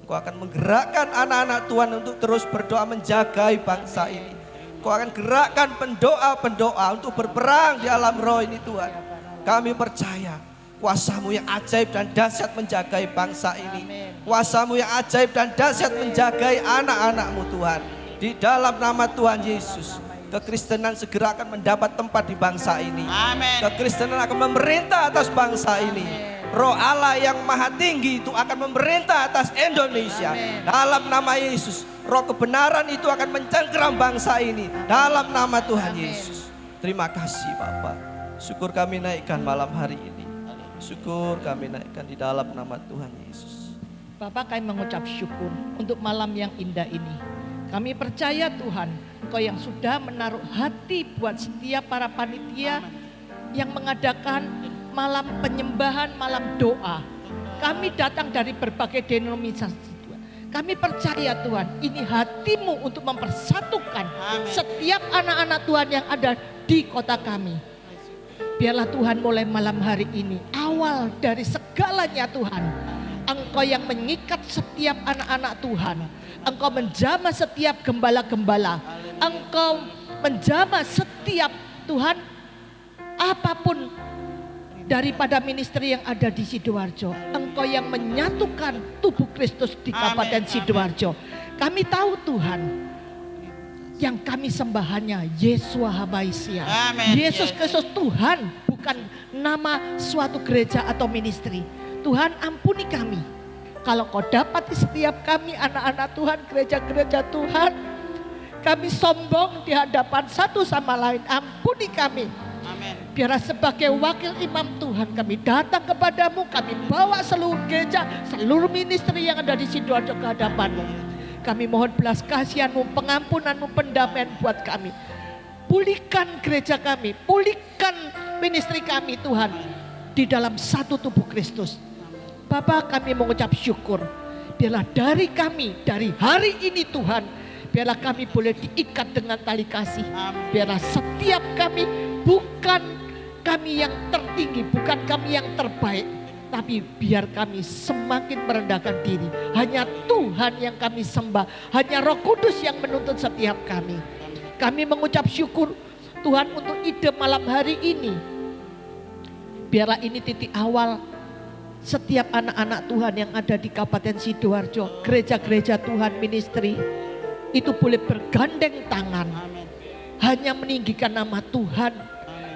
Engkau akan menggerakkan anak-anak Tuhan untuk terus berdoa menjagai bangsa ini. Engkau akan gerakkan pendoa-pendoa untuk berperang di alam roh ini Tuhan. Kami percaya kuasa-Mu yang ajaib dan dahsyat menjagai bangsa ini. Kuasa-Mu yang ajaib dan dahsyat menjagai anak-anak-Mu Tuhan. Di dalam nama Tuhan Yesus, kekristenan segera akan mendapat tempat di bangsa ini. Kekristenan akan memerintah atas bangsa ini. Roh Allah yang maha tinggi itu akan memerintah atas Indonesia. Dalam nama Yesus, roh kebenaran itu akan mencengkeram bangsa ini. Dalam nama Tuhan Yesus. Terima kasih Bapak. Syukur kami naikkan malam hari ini. Syukur kami naikkan di dalam nama Tuhan Yesus. Bapak, kami mengucap syukur untuk malam yang indah ini. Kami percaya Tuhan, Engkau yang sudah menaruh hati buat setiap para panitia yang mengadakan malam penyembahan, malam doa. Kami datang dari berbagai denominasi Tuhan. Kami percaya Tuhan, ini hati-Mu untuk mempersatukan setiap anak-anak Tuhan yang ada di kota kami. Biarlah Tuhan mulai malam hari ini, awal dari segalanya Tuhan, Engkau yang mengikat setiap anak-anak Tuhan. Engkau menjamah setiap gembala-gembala. Engkau menjamah setiap Tuhan, apapun daripada ministry yang ada di Sidoarjo. Engkau yang menyatukan tubuh Kristus di Kabupaten Sidoarjo. Kami tahu Tuhan, yang kami sembah hanya Yesua Hamaisia. Yesus Kristus Tuhan, bukan nama suatu gereja atau ministry. Tuhan, ampuni kami kalau Kau dapat di setiap kami anak-anak Tuhan, gereja-gereja Tuhan, kami sombong di hadapan satu sama lain. Ampuni kami. Biarlah sebagai wakil imam Tuhan kami datang kepadamu, kami bawa seluruh gereja, seluruh ministry yang ada di Sidoarjo ke hadapanmu. Kami mohon belas kasihan-Mu, pengampunan-Mu, pendamaian buat kami. Pulihkan gereja kami, pulihkan ministry kami Tuhan, di dalam satu tubuh Kristus. Bapa, kami mengucap syukur. Biarlah dari kami, dari hari ini Tuhan, biarlah kami boleh diikat dengan tali kasih. Biarlah setiap kami, bukan kami yang tertinggi, bukan kami yang terbaik, tapi biar kami semakin merendahkan diri. Hanya Tuhan yang kami sembah, hanya Roh Kudus yang menuntun setiap kami. Kami mengucap syukur Tuhan untuk ide malam hari ini. Biarlah ini titik awal setiap anak-anak Tuhan yang ada di Kabupaten Sidoarjo, gereja-gereja Tuhan, ministry, itu boleh bergandeng tangan, hanya meninggikan nama Tuhan.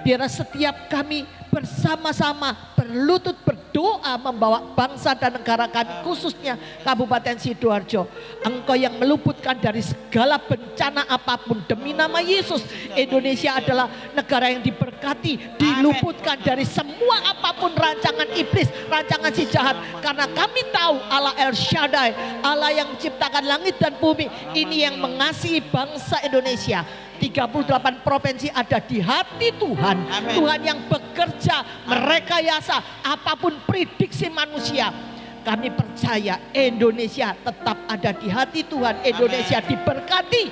Biarlah setiap kami bersama-sama berlutut berdoa membawa bangsa dan negara kami, khususnya Kabupaten Sidoarjo. Engkau yang meluputkan dari segala bencana apapun demi nama Yesus. Indonesia adalah negara yang diberkati, diluputkan dari semua apapun rancangan iblis, rancangan si jahat. Karena kami tahu Allah El Shaddai, Allah yang menciptakan langit dan bumi, ini yang mengasihi bangsa Indonesia. 38 provinsi ada di hati Tuhan. Tuhan yang bekerja merekayasa apapun prediksi manusia. Kami percaya Indonesia tetap ada di hati Tuhan. Indonesia diberkati.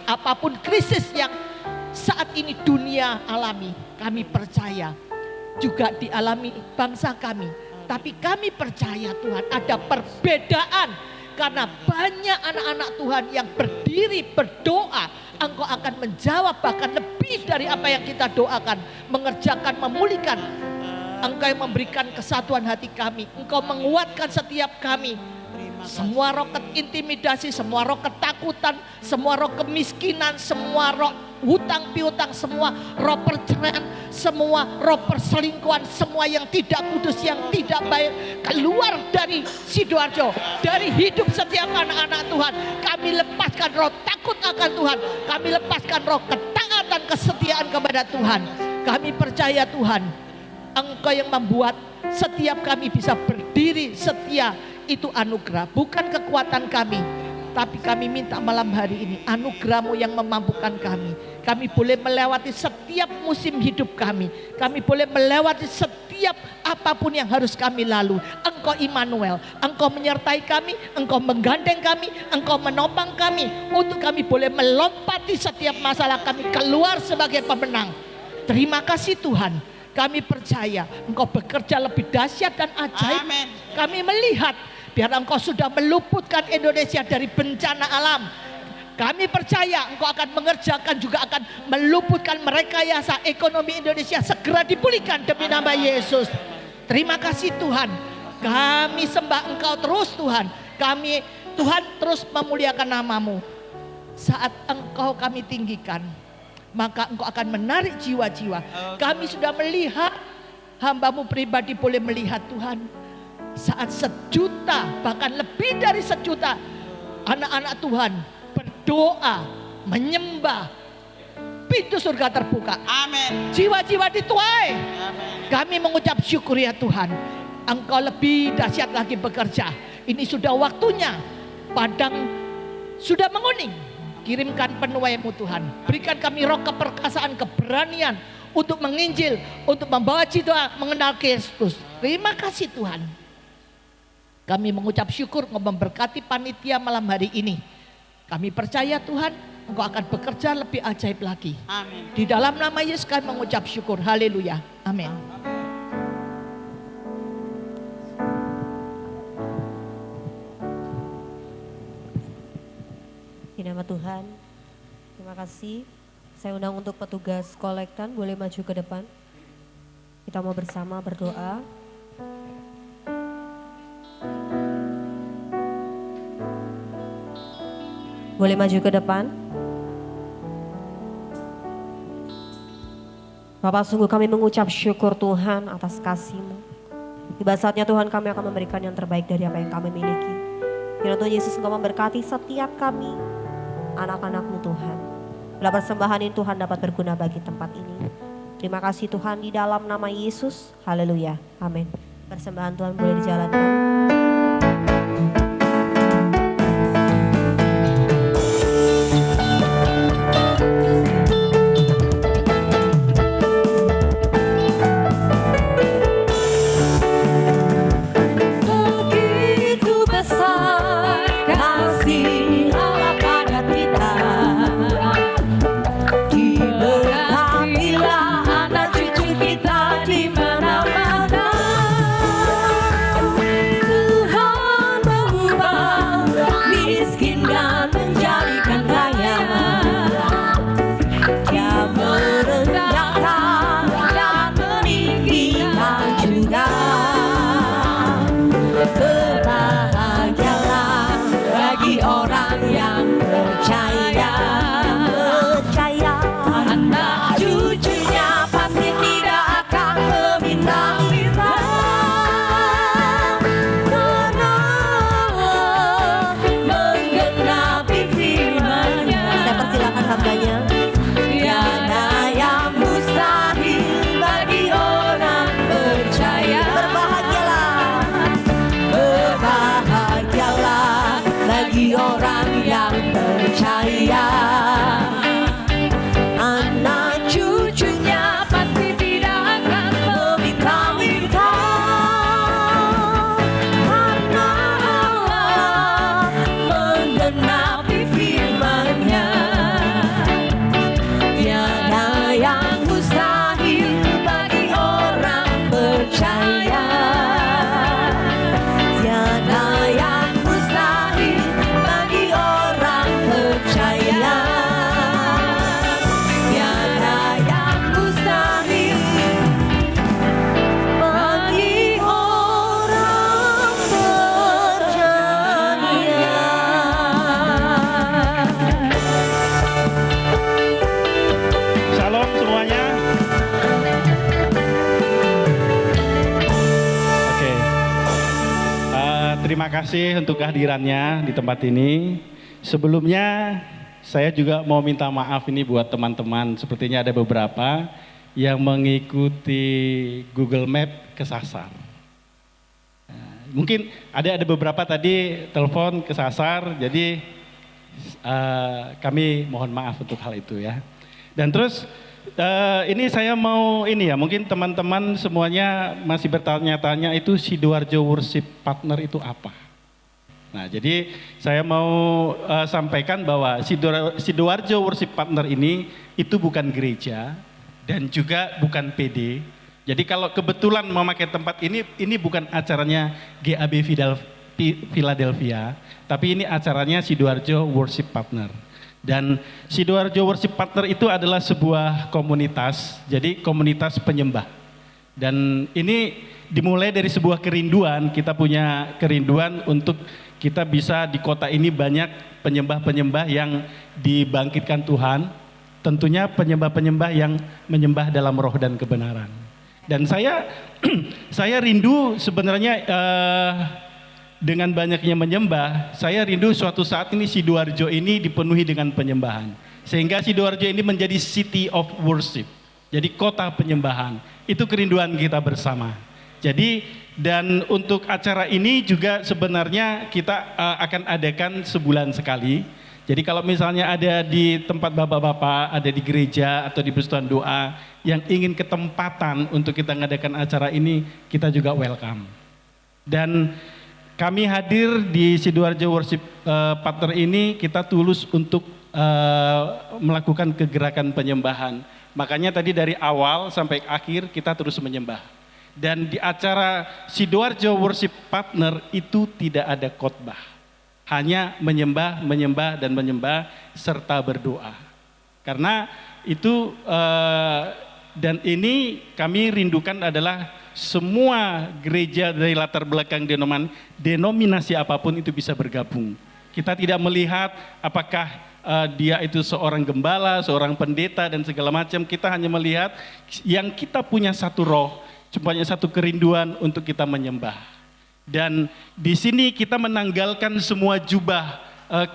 Apapun krisis yang saat ini dunia alami, kami percaya juga dialami bangsa kami. Tapi kami percaya Tuhan ada perbedaan, karena banyak anak-anak Tuhan yang berdiri berdoa. Engkau akan menjawab bahkan lebih dari apa yang kita doakan. Mengerjakan, memulihkan. Engkau yang memberikan kesatuan hati kami. Engkau menguatkan setiap kami. Semua roh intimidasi, semua roh ketakutan, semua roh kemiskinan, semua roh hutang piutang, semua roh perceraian, semua roh perselingkuhan, semua yang tidak kudus, yang tidak baik, keluar dari Sidoarjo, dari hidup setiap anak-anak Tuhan. Kami lepaskan roh takut akan Tuhan, kami lepaskan roh ketaatan, kesetiaan kepada Tuhan. Kami percaya Tuhan, Engkau yang membuat setiap kami bisa berdiri setia. Itu anugerah, bukan kekuatan kami. Tapi kami minta malam hari ini anugerah-Mu yang memampukan kami. Kami boleh melewati setiap musim hidup kami. Kami boleh melewati setiap apapun yang harus kami lalui. Engkau Immanuel, Engkau menyertai kami, Engkau menggandeng kami, Engkau menopang kami. Untuk kami boleh melompati setiap masalah kami keluar sebagai pemenang. Terima kasih Tuhan. Kami percaya Engkau bekerja lebih dahsyat dan ajaib. Kami melihat biar Engkau sudah meluputkan Indonesia dari bencana alam. Kami percaya Engkau akan mengerjakan, juga akan meluputkan merekayasa ekonomi Indonesia segera dipulihkan demi nama Yesus. Terima kasih Tuhan. Kami sembah Engkau terus Tuhan. Kami Tuhan terus memuliakan nama-Mu. Saat Engkau kami tinggikan, maka Engkau akan menarik jiwa-jiwa. Kami sudah melihat, hamba-Mu pribadi boleh melihat Tuhan. Saat 1 juta, bahkan lebih dari 1 juta anak-anak Tuhan berdoa, menyembah, pintu surga terbuka. Amin. Jiwa-jiwa dituai. Amin. Kami mengucap syukur ya Tuhan. Engkau lebih dahsyat lagi bekerja. Ini sudah waktunya. Padang sudah menguning. Kirimkan penuai-Mu Tuhan. Berikan kami roh keperkasaan, keberanian untuk menginjil, untuk membawa jiwa mengenal Kristus. Terima kasih Tuhan. Kami mengucap syukur, memberkati panitia malam hari ini. Kami percaya Tuhan, Engkau akan bekerja lebih ajaib lagi. Amin. Di dalam nama Yesus kami mengucap syukur. Haleluya. Amin. Di nama Tuhan, terima kasih. Saya undang untuk petugas kolektan boleh maju ke depan. Kita mau bersama berdoa. Boleh maju ke depan. Bapak, sungguh kami mengucap syukur Tuhan atas kasih-Mu. Tiba saatnya Tuhan kami akan memberikan yang terbaik dari apa yang kami miliki. Biar Tuhan Yesus Engkau memberkati setiap kami, anak-anak-Mu Tuhan. Bila persembahan ini Tuhan dapat berguna bagi tempat ini. Terima kasih Tuhan di dalam nama Yesus. Haleluya. Amin. Persembahan Tuhan boleh dijalankan. Terima kasih untuk kehadirannya di tempat ini. Sebelumnya saya juga mau minta maaf ini buat teman-teman. Sepertinya ada beberapa yang mengikuti Google Map kesasar. Mungkin ada beberapa tadi telepon kesasar, jadi kami mohon maaf untuk hal itu ya. Dan terus ini saya mau mungkin teman-teman semuanya masih bertanya-tanya itu Sidoarjo Worship Partner itu apa? Nah, jadi saya mau sampaikan bahwa Sidoarjo Worship Partner ini itu bukan gereja dan juga bukan PD. Jadi kalau kebetulan memakai tempat ini bukan acaranya GAB Philadelphia, tapi ini acaranya Sidoarjo Worship Partner. Dan Sidoarjo Worship Partner itu adalah sebuah komunitas, jadi komunitas penyembah. Dan ini dimulai dari sebuah kerinduan, kita punya kerinduan untuk kita bisa di kota ini banyak penyembah-penyembah yang dibangkitkan Tuhan. Tentunya penyembah-penyembah yang menyembah dalam roh dan kebenaran. Dan saya rindu sebenarnya dengan banyaknya menyembah, saya rindu suatu saat ini Sidoarjo ini dipenuhi dengan penyembahan. Sehingga Sidoarjo ini menjadi city of worship. Jadi kota penyembahan. Itu kerinduan kita bersama. Jadi dan untuk acara ini juga sebenarnya kita akan adakan sebulan sekali. Jadi kalau misalnya ada di tempat bapak-bapak, ada di gereja atau di persekutuan doa yang ingin ketempatan untuk kita mengadakan acara ini, kita juga welcome. Dan kami hadir di Sidoarjo Worship Partner ini, kita tulus untuk melakukan kegerakan penyembahan. Makanya tadi dari awal sampai akhir kita terus menyembah. Dan di acara Sidoarjo Worship Partner itu tidak ada khotbah. Hanya menyembah, menyembah, dan menyembah serta berdoa. Karena itu dan ini kami rindukan adalah semua gereja dari latar belakang denominasi apapun itu bisa bergabung. Kita tidak melihat apakah dia itu seorang gembala, seorang pendeta dan segala macam. Kita hanya melihat yang kita punya satu roh, punya satu kerinduan untuk kita menyembah. Dan di sini kita menanggalkan semua jubah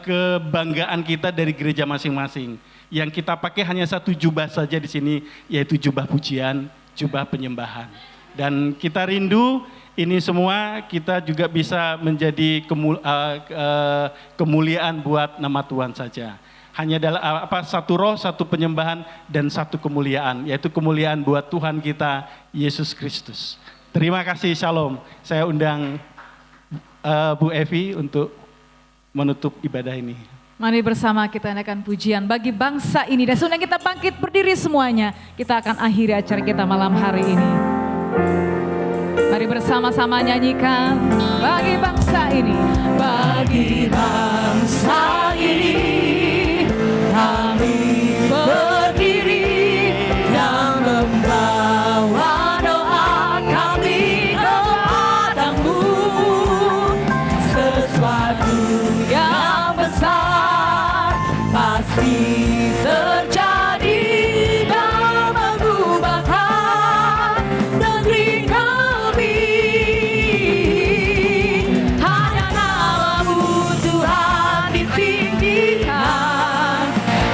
kebanggaan kita dari gereja masing-masing. Yang kita pakai hanya satu jubah saja di sini, yaitu jubah pujian, jubah penyembahan. Dan kita rindu ini semua kita juga bisa menjadi kemuliaan buat nama Tuhan saja. Hanya adalah satu roh, satu penyembahan, dan satu kemuliaan, yaitu kemuliaan buat Tuhan kita Yesus Kristus. Terima kasih, shalom. Saya undang Bu Evi untuk menutup ibadah ini. Mari bersama kita naikkan pujian bagi bangsa ini. Dan sebelum kita bangkit berdiri semuanya, kita akan akhiri acara kita malam hari ini. Mari bersama-sama nyanyikan bagi bangsa ini. Bagi bangsa ini kami berdiri dan membawa doa kami kepadamu. Sesuatu yang besar pasti terjadi dan mengubahkan negeri kami. Hanya nama-Mu Tuhan ditinggikan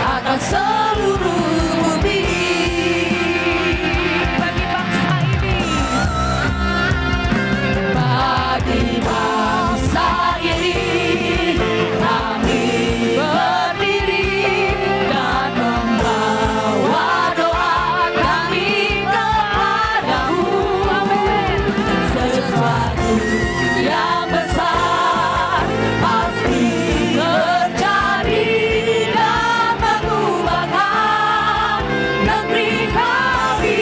akan seluruh bumi. Bagi bangsa ini, bagi bangsa ini kami berdiri dan membawa doa kami kepadamu. Amin. Sesuatu yang besar pasti terjadi dan mengubahkan negeri kami.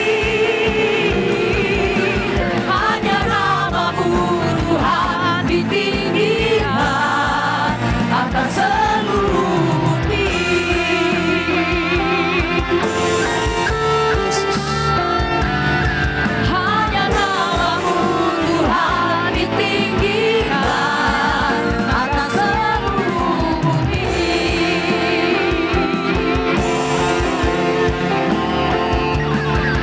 Hanya nama-Mu Tuhan ditinggikan atas seluruh bumi. Hanya nama-Mu Tuhan ditinggikan atas seluruh bumi.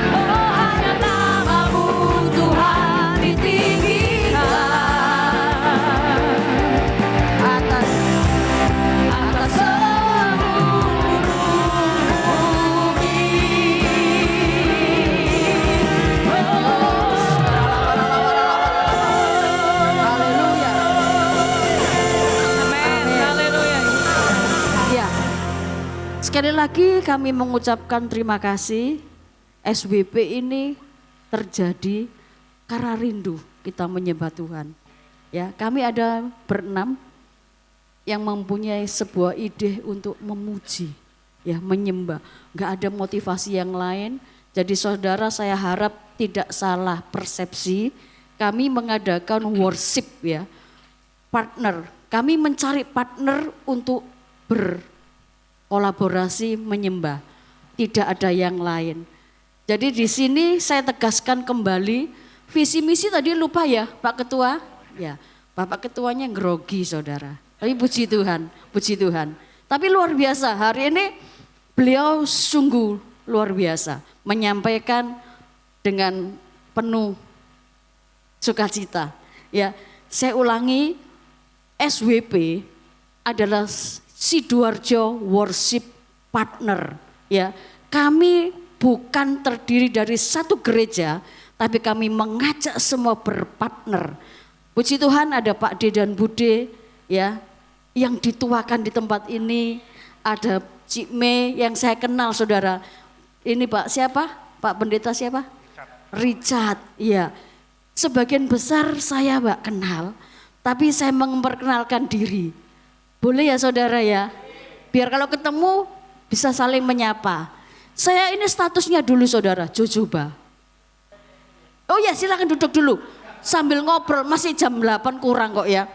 Oh, hanya nama-Mu Tuhan ditinggikan atas seluruh bumi. Haleluya. Amin. Haleluya. Ya. Sekali lagi kami mengucapkan terima kasih. SWP ini terjadi karena rindu kita menyembah Tuhan. Ya, kami ada berenam yang mempunyai sebuah ide untuk memuji, ya, menyembah. Enggak ada motivasi yang lain. Jadi saudara, saya harap tidak salah persepsi. Kami mengadakan worship, ya, partner. Kami mencari partner untuk berkolaborasi menyembah. Tidak ada yang lain. Jadi di sini saya tegaskan kembali, visi misi tadi lupa ya Pak Ketua. Ya, Bapak Ketuanya grogi saudara. Tapi puji Tuhan, puji Tuhan. Tapi luar biasa, hari ini beliau sungguh luar biasa. Menyampaikan dengan penuh sukacita. Ya, saya ulangi, SWP adalah Sidoarjo Worship Partner. Ya, kami bukan terdiri dari satu gereja, tapi kami mengajak semua berpartner. Puji Tuhan ada Pak D dan Bude, ya, yang dituakan di tempat ini. Ada Cik Me yang saya kenal saudara. Ini Pak siapa? Pak Pendeta siapa? Richard. Ya, sebagian besar saya Pak kenal. tapi saya memperkenalkan diri. Boleh ya saudara ya? Biar kalau ketemu bisa saling menyapa. Saya ini statusnya dulu saudara, Jojoba. Oh ya, silakan duduk dulu. Sambil ngobrol, masih jam 8 kurang kok ya.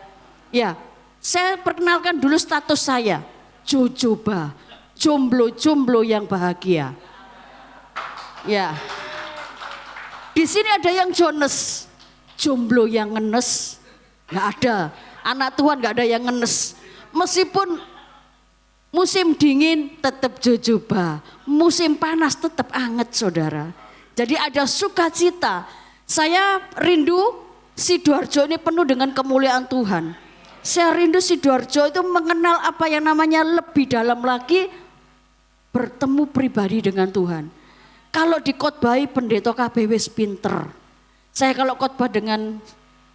Ya, saya perkenalkan dulu status saya. Jojoba, jomblo-jomblo yang bahagia. Ya. Di sini ada yang Jones, jomblo yang ngenes. Nggak ada, anak Tuhan nggak ada yang ngenes. Meskipun musim dingin tetap Jojoba, musim panas tetap anget saudara. Jadi ada sukacita. Saya rindu Sidoarjo ini penuh dengan kemuliaan Tuhan. Saya rindu Sidoarjo itu mengenal apa yang namanya lebih dalam lagi bertemu pribadi dengan Tuhan. Kalau dikhotbahi pendeta KB wis pinter. Saya kalau khotbah dengan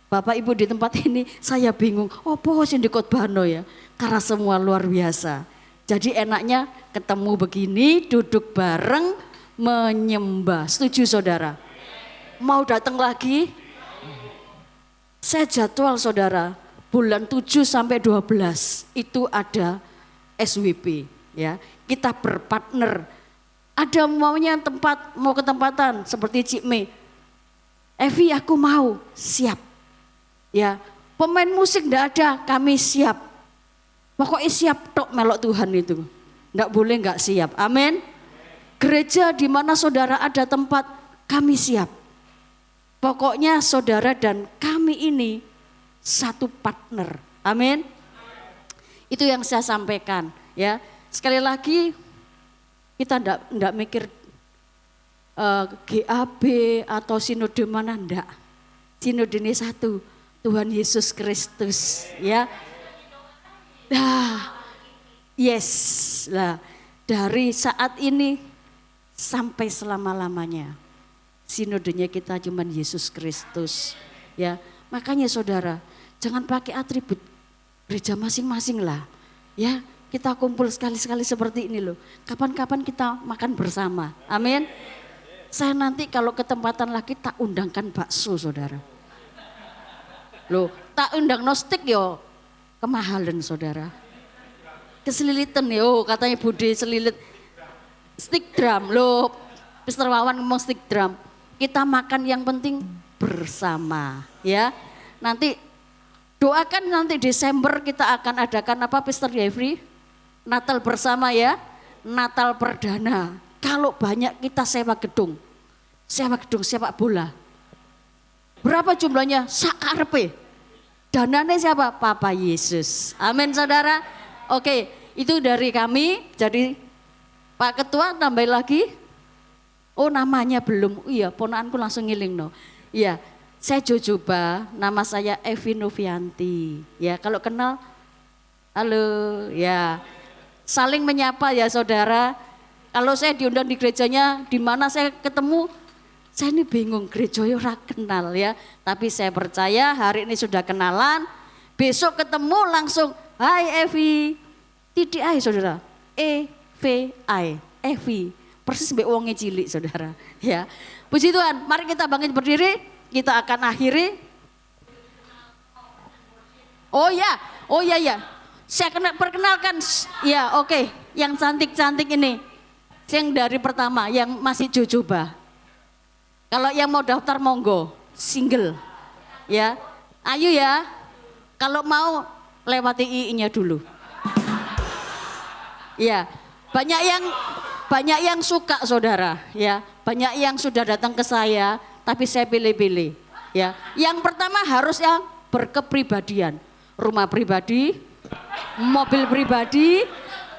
Bapak Ibu di tempat ini saya bingung. Apa sing dikhotbahno ya? Karena semua luar biasa. Jadi enaknya ketemu begini, duduk bareng, menyembah. Setuju saudara? Mau datang lagi? Saya jadwal saudara, bulan 7 sampai 12 itu ada SWP ya. Kita berpartner. Ada maunya tempat, mau ketempatan seperti Cik Mei. Evi aku mau, siap. Ya, pemain musik enggak ada, kami siap. Pokoknya siap tok melok Tuhan itu. Enggak boleh enggak siap. Amin. Gereja di mana saudara ada tempat, kami siap. Pokoknya saudara dan kami ini satu partner. Amin. Itu yang saya sampaikan ya. Sekali lagi kita enggak mikir GAB atau sinode mana, enggak. Sinode ini satu, Tuhan Yesus Kristus ya. Nah, yes lah, dari saat ini sampai selama-lamanya sinodenya kita cuman Yesus Kristus ya. Makanya saudara, jangan pakai atribut gereja masing-masing lah ya. Kita kumpul sekali-sekali seperti ini loh. Kapan-kapan kita makan bersama. Amin. Saya nanti kalau ketempatan lagi tak undangkan bakso saudara. Loh, tak undang nostik yo kemahalan saudara. Keselilitan yo katanya Bude selilit stick drum loh. Mr. Wawan ngomong stick drum. Kita makan yang penting bersama ya. Nanti doakan nanti Desember kita akan adakan apa Pastor Jeffrey? Natal bersama ya. Natal perdana. Kalau banyak kita sewa gedung sepak bola. Berapa jumlahnya? Sakarepe. Dananya siapa? Papa Yesus. Amin saudara. Oke, itu dari kami. Jadi Pak Ketua tambah lagi. Oh namanya belum. Iya, ponakanku langsung ngiling no. Iya, saya Jojoba. Nama saya Evi Novianti. Ya, kalau kenal, halo. Ya, saling menyapa ya saudara. Kalau saya diundang di gerejanya, di mana saya ketemu, saya ini bingung, gerejanya ora kenal ya. Tapi saya percaya hari ini sudah kenalan, besok ketemu langsung, hai Evi, titik ai saudara, E-V-I, Evi, persis mbek wonge cilik saudara. Ya, puji Tuhan, mari kita bangkit berdiri, kita akan akhiri. Oh ya, saya perkenalkan, ya oke, yang cantik-cantik ini. Yang dari pertama, yang masih Jojoba. Kalau yang mau daftar monggo, single. Ya, ayo ya. Kalau mau lewati II-nya dulu. Ya, banyak yang suka saudara. Ya, banyak yang sudah datang ke saya, tapi saya pilih-pilih. Ya, yang pertama harus yang berkepribadian, rumah pribadi, mobil pribadi,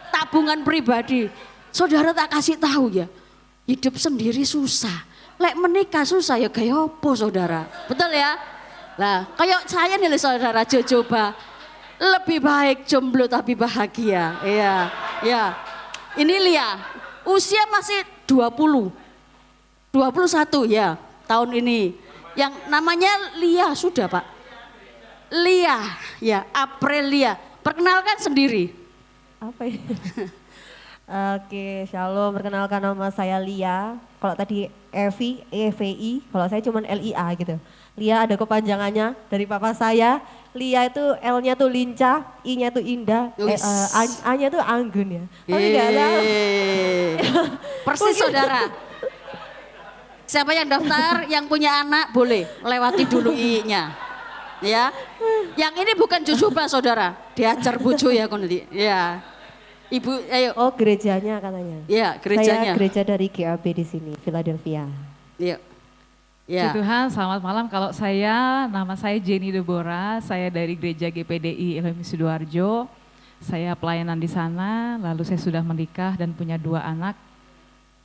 tabungan pribadi. Saudara tak kasih tahu ya, hidup sendiri susah. Lek menikah susah ya kayak apa saudara, betul ya? Lah kayak saya nih saudara Jojoba, lebih baik jomblo tapi bahagia. Iya, ya. Ini Lia, usia masih 21 ya tahun ini. Yang namanya Lia sudah Pak. Lia, ya Aprilia. Perkenalkan sendiri. Apa ya? Oke, shalom. Perkenalkan nama saya Lia. Kalau tadi EVI, kalau saya cuma LIA gitu. Lia ada kepanjangannya dari papa saya. Lia itu L-nya tuh lincah, I-nya tuh indah, A-nya tuh anggun ya. Tapi enggak tahu. Persis saudara. Siapa yang daftar, yang punya anak boleh lewati dulu I-nya. Ya. Yang ini bukan jujubah saudara, diajar bucu ya nanti. Ya. Ibu, ayo. Oh gerejanya katanya. Iya, gerejanya. Saya gereja dari GAB di sini, Philadelphia. Iya. Ya. Tuhan, selamat malam. Kalau nama saya Jenny Deborah, saya dari gereja GPDI Elohim Sidoarjo. Saya pelayanan di sana, lalu saya sudah menikah dan punya 2 anak.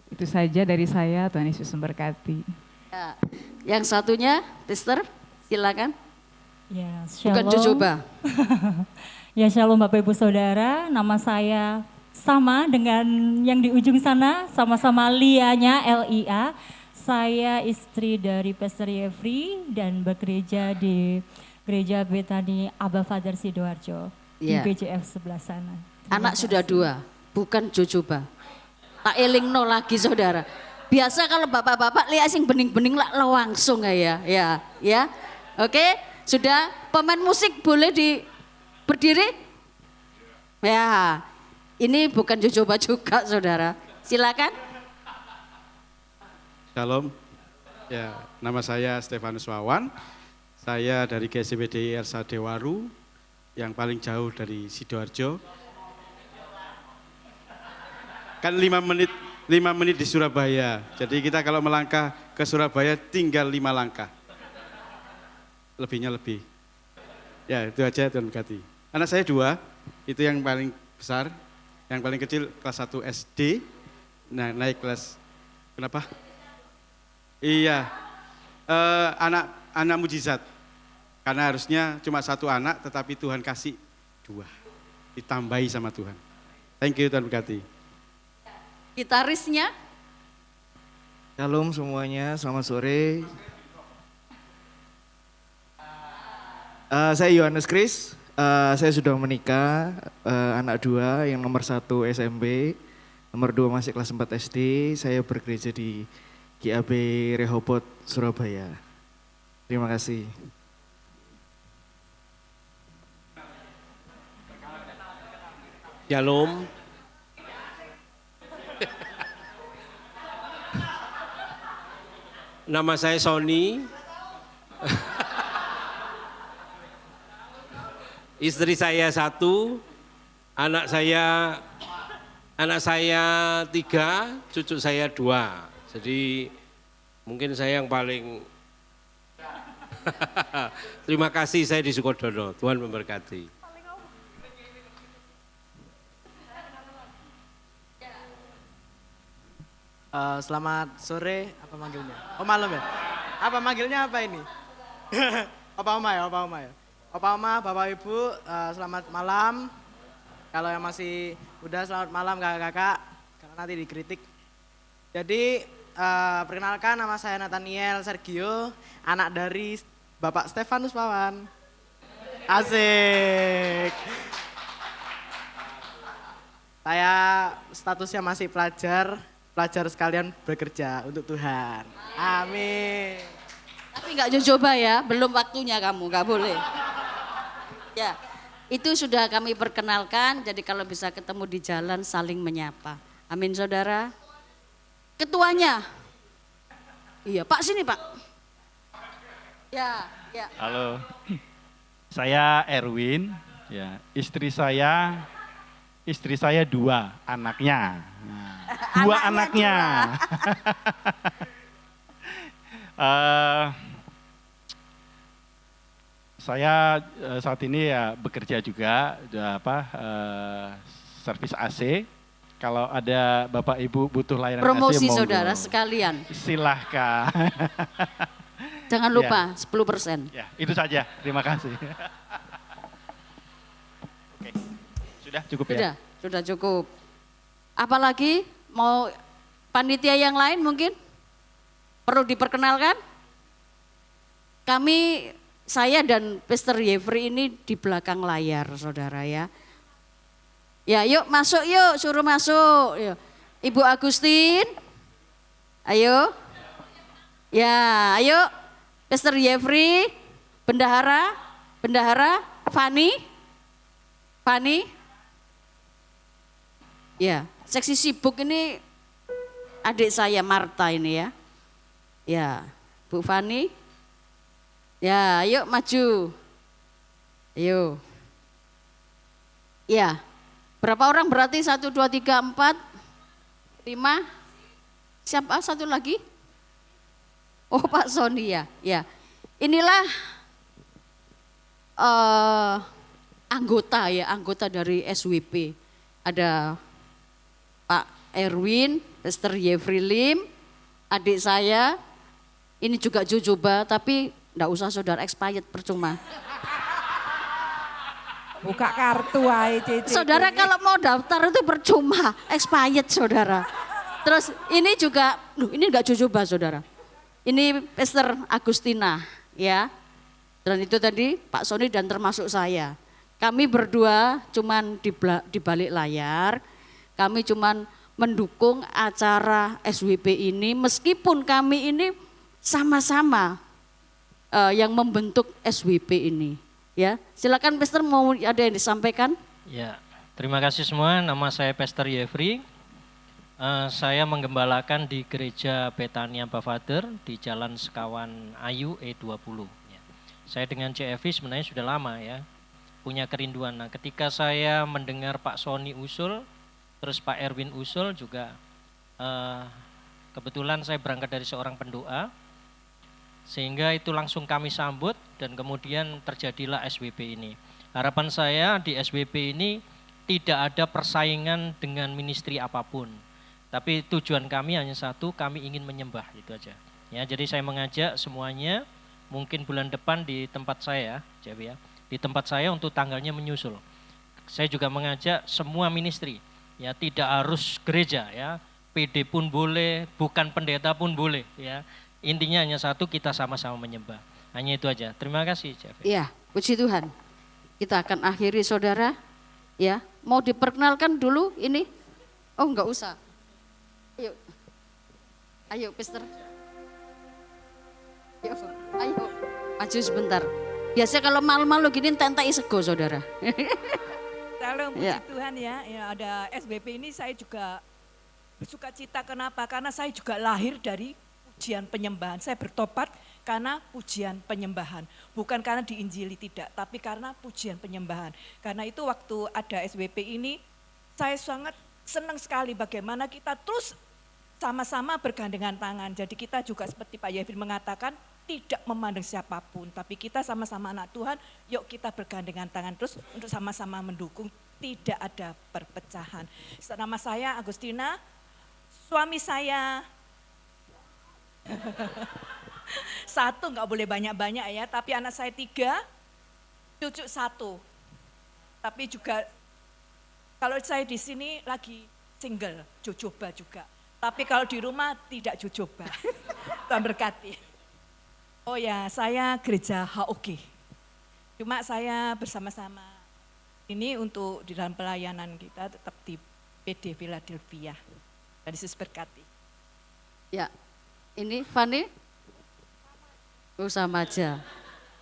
Itu saja dari saya, Tuhan Yesus memberkati. Ya. Yang satunya, Sister, silakan. Ya, bukan jujubah. Ya, shalom Bapak Ibu Saudara, nama saya sama dengan yang di ujung sana, sama-sama Lianya, LIA. Saya istri dari Pastor Yefri dan bekerja di Gereja Betani Abba Father Sidoarjo di BJF sebelah sana. Anak sudah 2, bukan jujubah. Tak elingno lagi saudara. Biasa kalau bapak-bapak lihat sing bening-bening lah langsung ya. Ya. Oke, sudah pemain musik boleh berdiri? Ya, ini bukan jujubah juga saudara. Silakan. Shalom, ya nama saya Stefanus Wawan, saya dari GSBDI Ersa Dewaru, yang paling jauh dari Sidoarjo. Kan 5 menit di Surabaya, jadi kita kalau melangkah ke Surabaya tinggal 5 langkah. Lebihnya lebih. Ya itu aja, Tuhan berkati. Anak saya 2, itu yang paling besar, yang paling kecil kelas 1 SD, nah naik kelas, kenapa? Iya, anak mujizat, karena harusnya cuma 1 anak, tetapi Tuhan kasih 2, ditambahi sama Tuhan. Thank you, Tuhan berkati. Gitarisnya. Shalom semuanya, selamat sore. Saya Yohanes Kris, saya sudah menikah, anak 2, yang nomor 1 SMP, nomor 2 masih kelas 4 SD, saya bergereja di GAB Rehoboth, Surabaya. Terima kasih. Shalom. Nama saya Sony. Istri saya 1, anak saya 3, cucu saya 2. Jadi mungkin saya yang paling terima kasih, saya di Sukodono. Tuhan memberkati. Selamat sore, apa manggilnya? Oh malam ya? Apa manggilnya apa ini? Opa Oma ya? Opa Oma, Bapak Ibu, selamat malam. Kalau yang masih muda, selamat malam kakak-kakak, karena nanti dikritik. Jadi perkenalkan, nama saya Nathaniel Sergio, anak dari Bapak Stefanus Wawan. Asik. Saya statusnya masih pelajar sekalian bekerja untuk Tuhan. Amin. Tapi nggak coba ya, belum waktunya kamu, nggak boleh. Ya, itu sudah kami perkenalkan, jadi kalau bisa ketemu di jalan saling menyapa. Amin saudara. Ketuanya. Iya, Pak sini Pak. Ya. Halo, saya Erwin, ya, istri saya 2 anaknya. Nah, 2 anaknya. Saya saat ini ya bekerja juga, servis AC. Kalau ada Bapak Ibu butuh layanan promosi AC, saudara sekalian. Silahkan. Jangan lupa 10%. Ya, itu saja. Terima kasih. Oke. Sudah cukup ya? Sudah cukup. Apalagi mau panitia yang lain mungkin perlu diperkenalkan? Saya dan Pastor Yefri ini di belakang layar saudara ya. Ya, yuk masuk yuk, suruh masuk. Yuk. Ibu Agustin, ayo. Ya, ayo. Pastor Jeffrey, Bendahara, Fani. Ya, seksi sibuk ini adik saya Marta ini ya. Ya, Bu Fani. Ya, ayo maju. Ayo. Ya, berapa orang berarti? 1, 2, 3, 4, 5. Siapa satu lagi? Oh, Pak Sony ya. Ya, inilah anggota dari SWP. Ada Pak Erwin, Pastor Jeffrey Lim, adik saya. Ini juga Jojoba, tapi enggak usah saudara, expired percuma. Buka kartu aja Cici. Saudara kalau mau daftar itu percuma, expired saudara. Terus ini juga, ini enggak Jojoba saudara. Ini Pastor Agustina ya. Dan itu tadi Pak Sony dan termasuk saya. Kami berdua cuman di balik layar. Kami cuman mendukung acara SWP ini meskipun kami ini sama-sama yang membentuk SWP ini. Ya, silakan Pastor, mau ada yang disampaikan? Ya, terima kasih semua. Nama saya Pastor Jeffrey. Saya menggembalakan di Gereja Betania Bafather di Jalan Sekawan Ayu E20. Ya. Saya dengan CFI sebenarnya sudah lama ya, punya kerinduan. Nah, ketika saya mendengar Pak Sony usul, terus Pak Erwin usul juga, kebetulan saya berangkat dari seorang pendoa, sehingga itu langsung kami sambut dan kemudian terjadilah SWP ini. Harapan saya di SWP ini tidak ada persaingan dengan ministry apapun. Tapi tujuan kami hanya satu, kami ingin menyembah, itu aja. Ya, jadi saya mengajak semuanya, mungkin bulan depan di tempat saya, ya, di tempat saya untuk tanggalnya menyusul. Saya juga mengajak semua ministry, ya tidak harus gereja ya, PD pun boleh, bukan pendeta pun boleh ya. Intinya hanya satu, kita sama-sama menyembah. Hanya itu aja. Terima kasih, Chef. Iya, puji Tuhan. Kita akan akhiri saudara. Ya, mau diperkenalkan dulu ini? Oh, enggak usah. Ayo, Pastor. Ayo, maju sebentar. Biasanya kalau malu-malu gini tentai sego, saudara. Salam puji Tuhan ya. Ada SBP ini saya juga bersuka cita. Kenapa? Karena saya juga lahir dari pujian penyembahan. Saya bertobat karena pujian penyembahan. Bukan karena diinjili, tidak. Tapi karena pujian penyembahan. Karena itu waktu ada SWP ini, saya sangat senang sekali bagaimana kita terus sama-sama bergandengan tangan. Jadi kita juga seperti Pak Yevin mengatakan, tidak memandang siapapun. Tapi kita sama-sama anak Tuhan, yuk kita bergandengan tangan terus untuk sama-sama mendukung. Tidak ada perpecahan. Nama saya Agustina, suami saya satu, nggak boleh banyak-banyak ya, tapi anak saya 3, cucu 1. Tapi juga kalau saya di sini lagi single, jojoba juga. Tapi kalau di rumah tidak jojoba. Tuhan berkati. Oh ya, saya gereja HOG. Cuma saya bersama-sama ini untuk di dalam pelayanan kita tetap di PD Philadelphia. Dan Yesus berkati. Ya. Ini Fani, sama aja.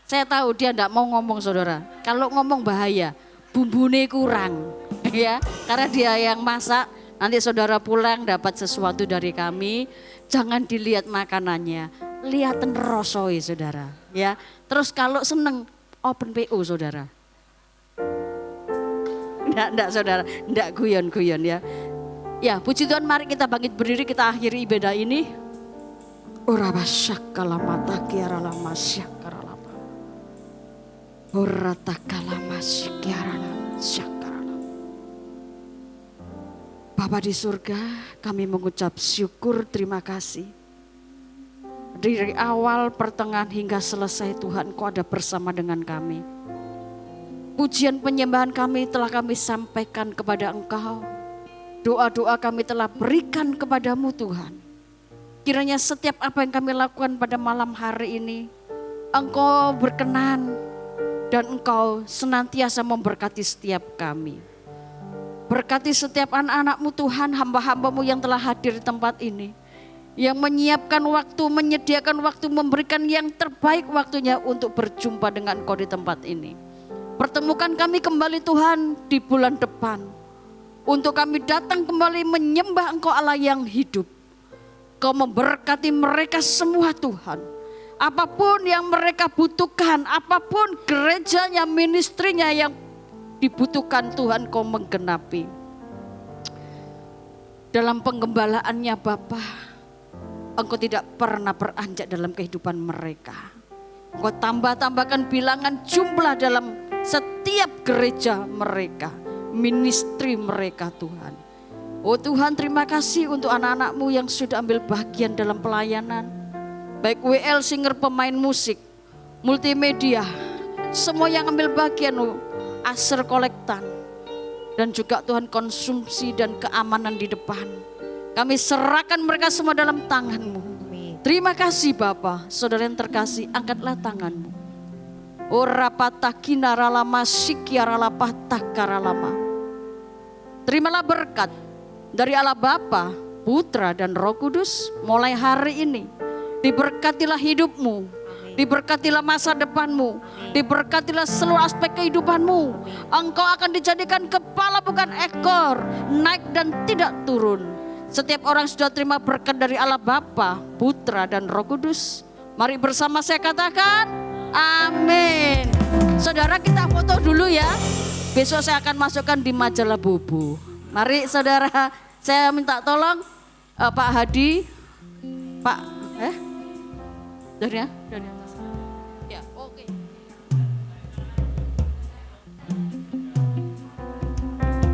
Saya tahu dia enggak mau ngomong saudara. Kalau ngomong bahaya, bumbune kurang. Ya, karena dia yang masak, nanti saudara pulang dapat sesuatu dari kami. Jangan dilihat makanannya, lihatan rosoi saudara. Ya, terus kalau seneng open PO saudara. Enggak saudara, enggak guyon-guyon ya. Ya, puji Tuhan, mari kita bangkit berdiri, kita akhiri ibadah ini. Ora basyakala mata kiara lama syakara lama. Ora takala masyikiara lama syakara lama. Bapa di surga, kami mengucap syukur, terima kasih. Dari awal, pertengahan hingga selesai Tuhan, Kau ada bersama dengan kami. Pujian penyembahan kami telah kami sampaikan kepada Engkau. Doa-doa kami telah berikan kepadamu Tuhan. Kiranya setiap apa yang kami lakukan pada malam hari ini, Engkau berkenan dan Engkau senantiasa memberkati setiap kami. berkati setiap anak-anak-Mu Tuhan, hamba-hamba-Mu yang telah hadir di tempat ini. Yang menyiapkan waktu, menyediakan waktu, memberikan yang terbaik waktunya untuk berjumpa dengan Engkau di tempat ini. Pertemukan kami kembali Tuhan di bulan depan. Untuk kami datang kembali menyembah Engkau Allah yang hidup. Kau memberkati mereka semua Tuhan. Apapun yang mereka butuhkan, apapun gerejanya, ministrinya yang dibutuhkan Tuhan Kau menggenapi. Dalam penggembalaannya Bapa, Engkau tidak pernah beranjak dalam kehidupan mereka. Engkau tambah-tambahkan bilangan jumlah dalam setiap gereja mereka, ministry mereka Tuhan. Oh Tuhan, terima kasih untuk anak-anak-Mu yang sudah ambil bagian dalam pelayanan. Baik WL, singer, pemain musik, multimedia, semua yang ambil bagian, aser kolektan. Dan juga Tuhan konsumsi dan keamanan di depan. Kami serahkan mereka semua dalam tangan-Mu. Terima kasih Bapa. Saudara yang terkasih, angkatlah tangan-Mu. Ora patakina ralama sikiarala patakaralama. Terimalah berkat dari Allah Bapa, Putra dan Roh Kudus mulai hari ini. Diberkatilah hidupmu, diberkatilah masa depanmu, diberkatilah seluruh aspek kehidupanmu. Engkau akan dijadikan kepala bukan ekor, naik dan tidak turun. Setiap orang sudah terima berkat dari Allah Bapa, Putra dan Roh Kudus. Mari bersama saya katakan amin. Saudara, kita foto dulu ya. Besok saya akan masukkan di majalah Bubu. Mari saudara, saya minta tolong Pak Hadi, Pak dari atas.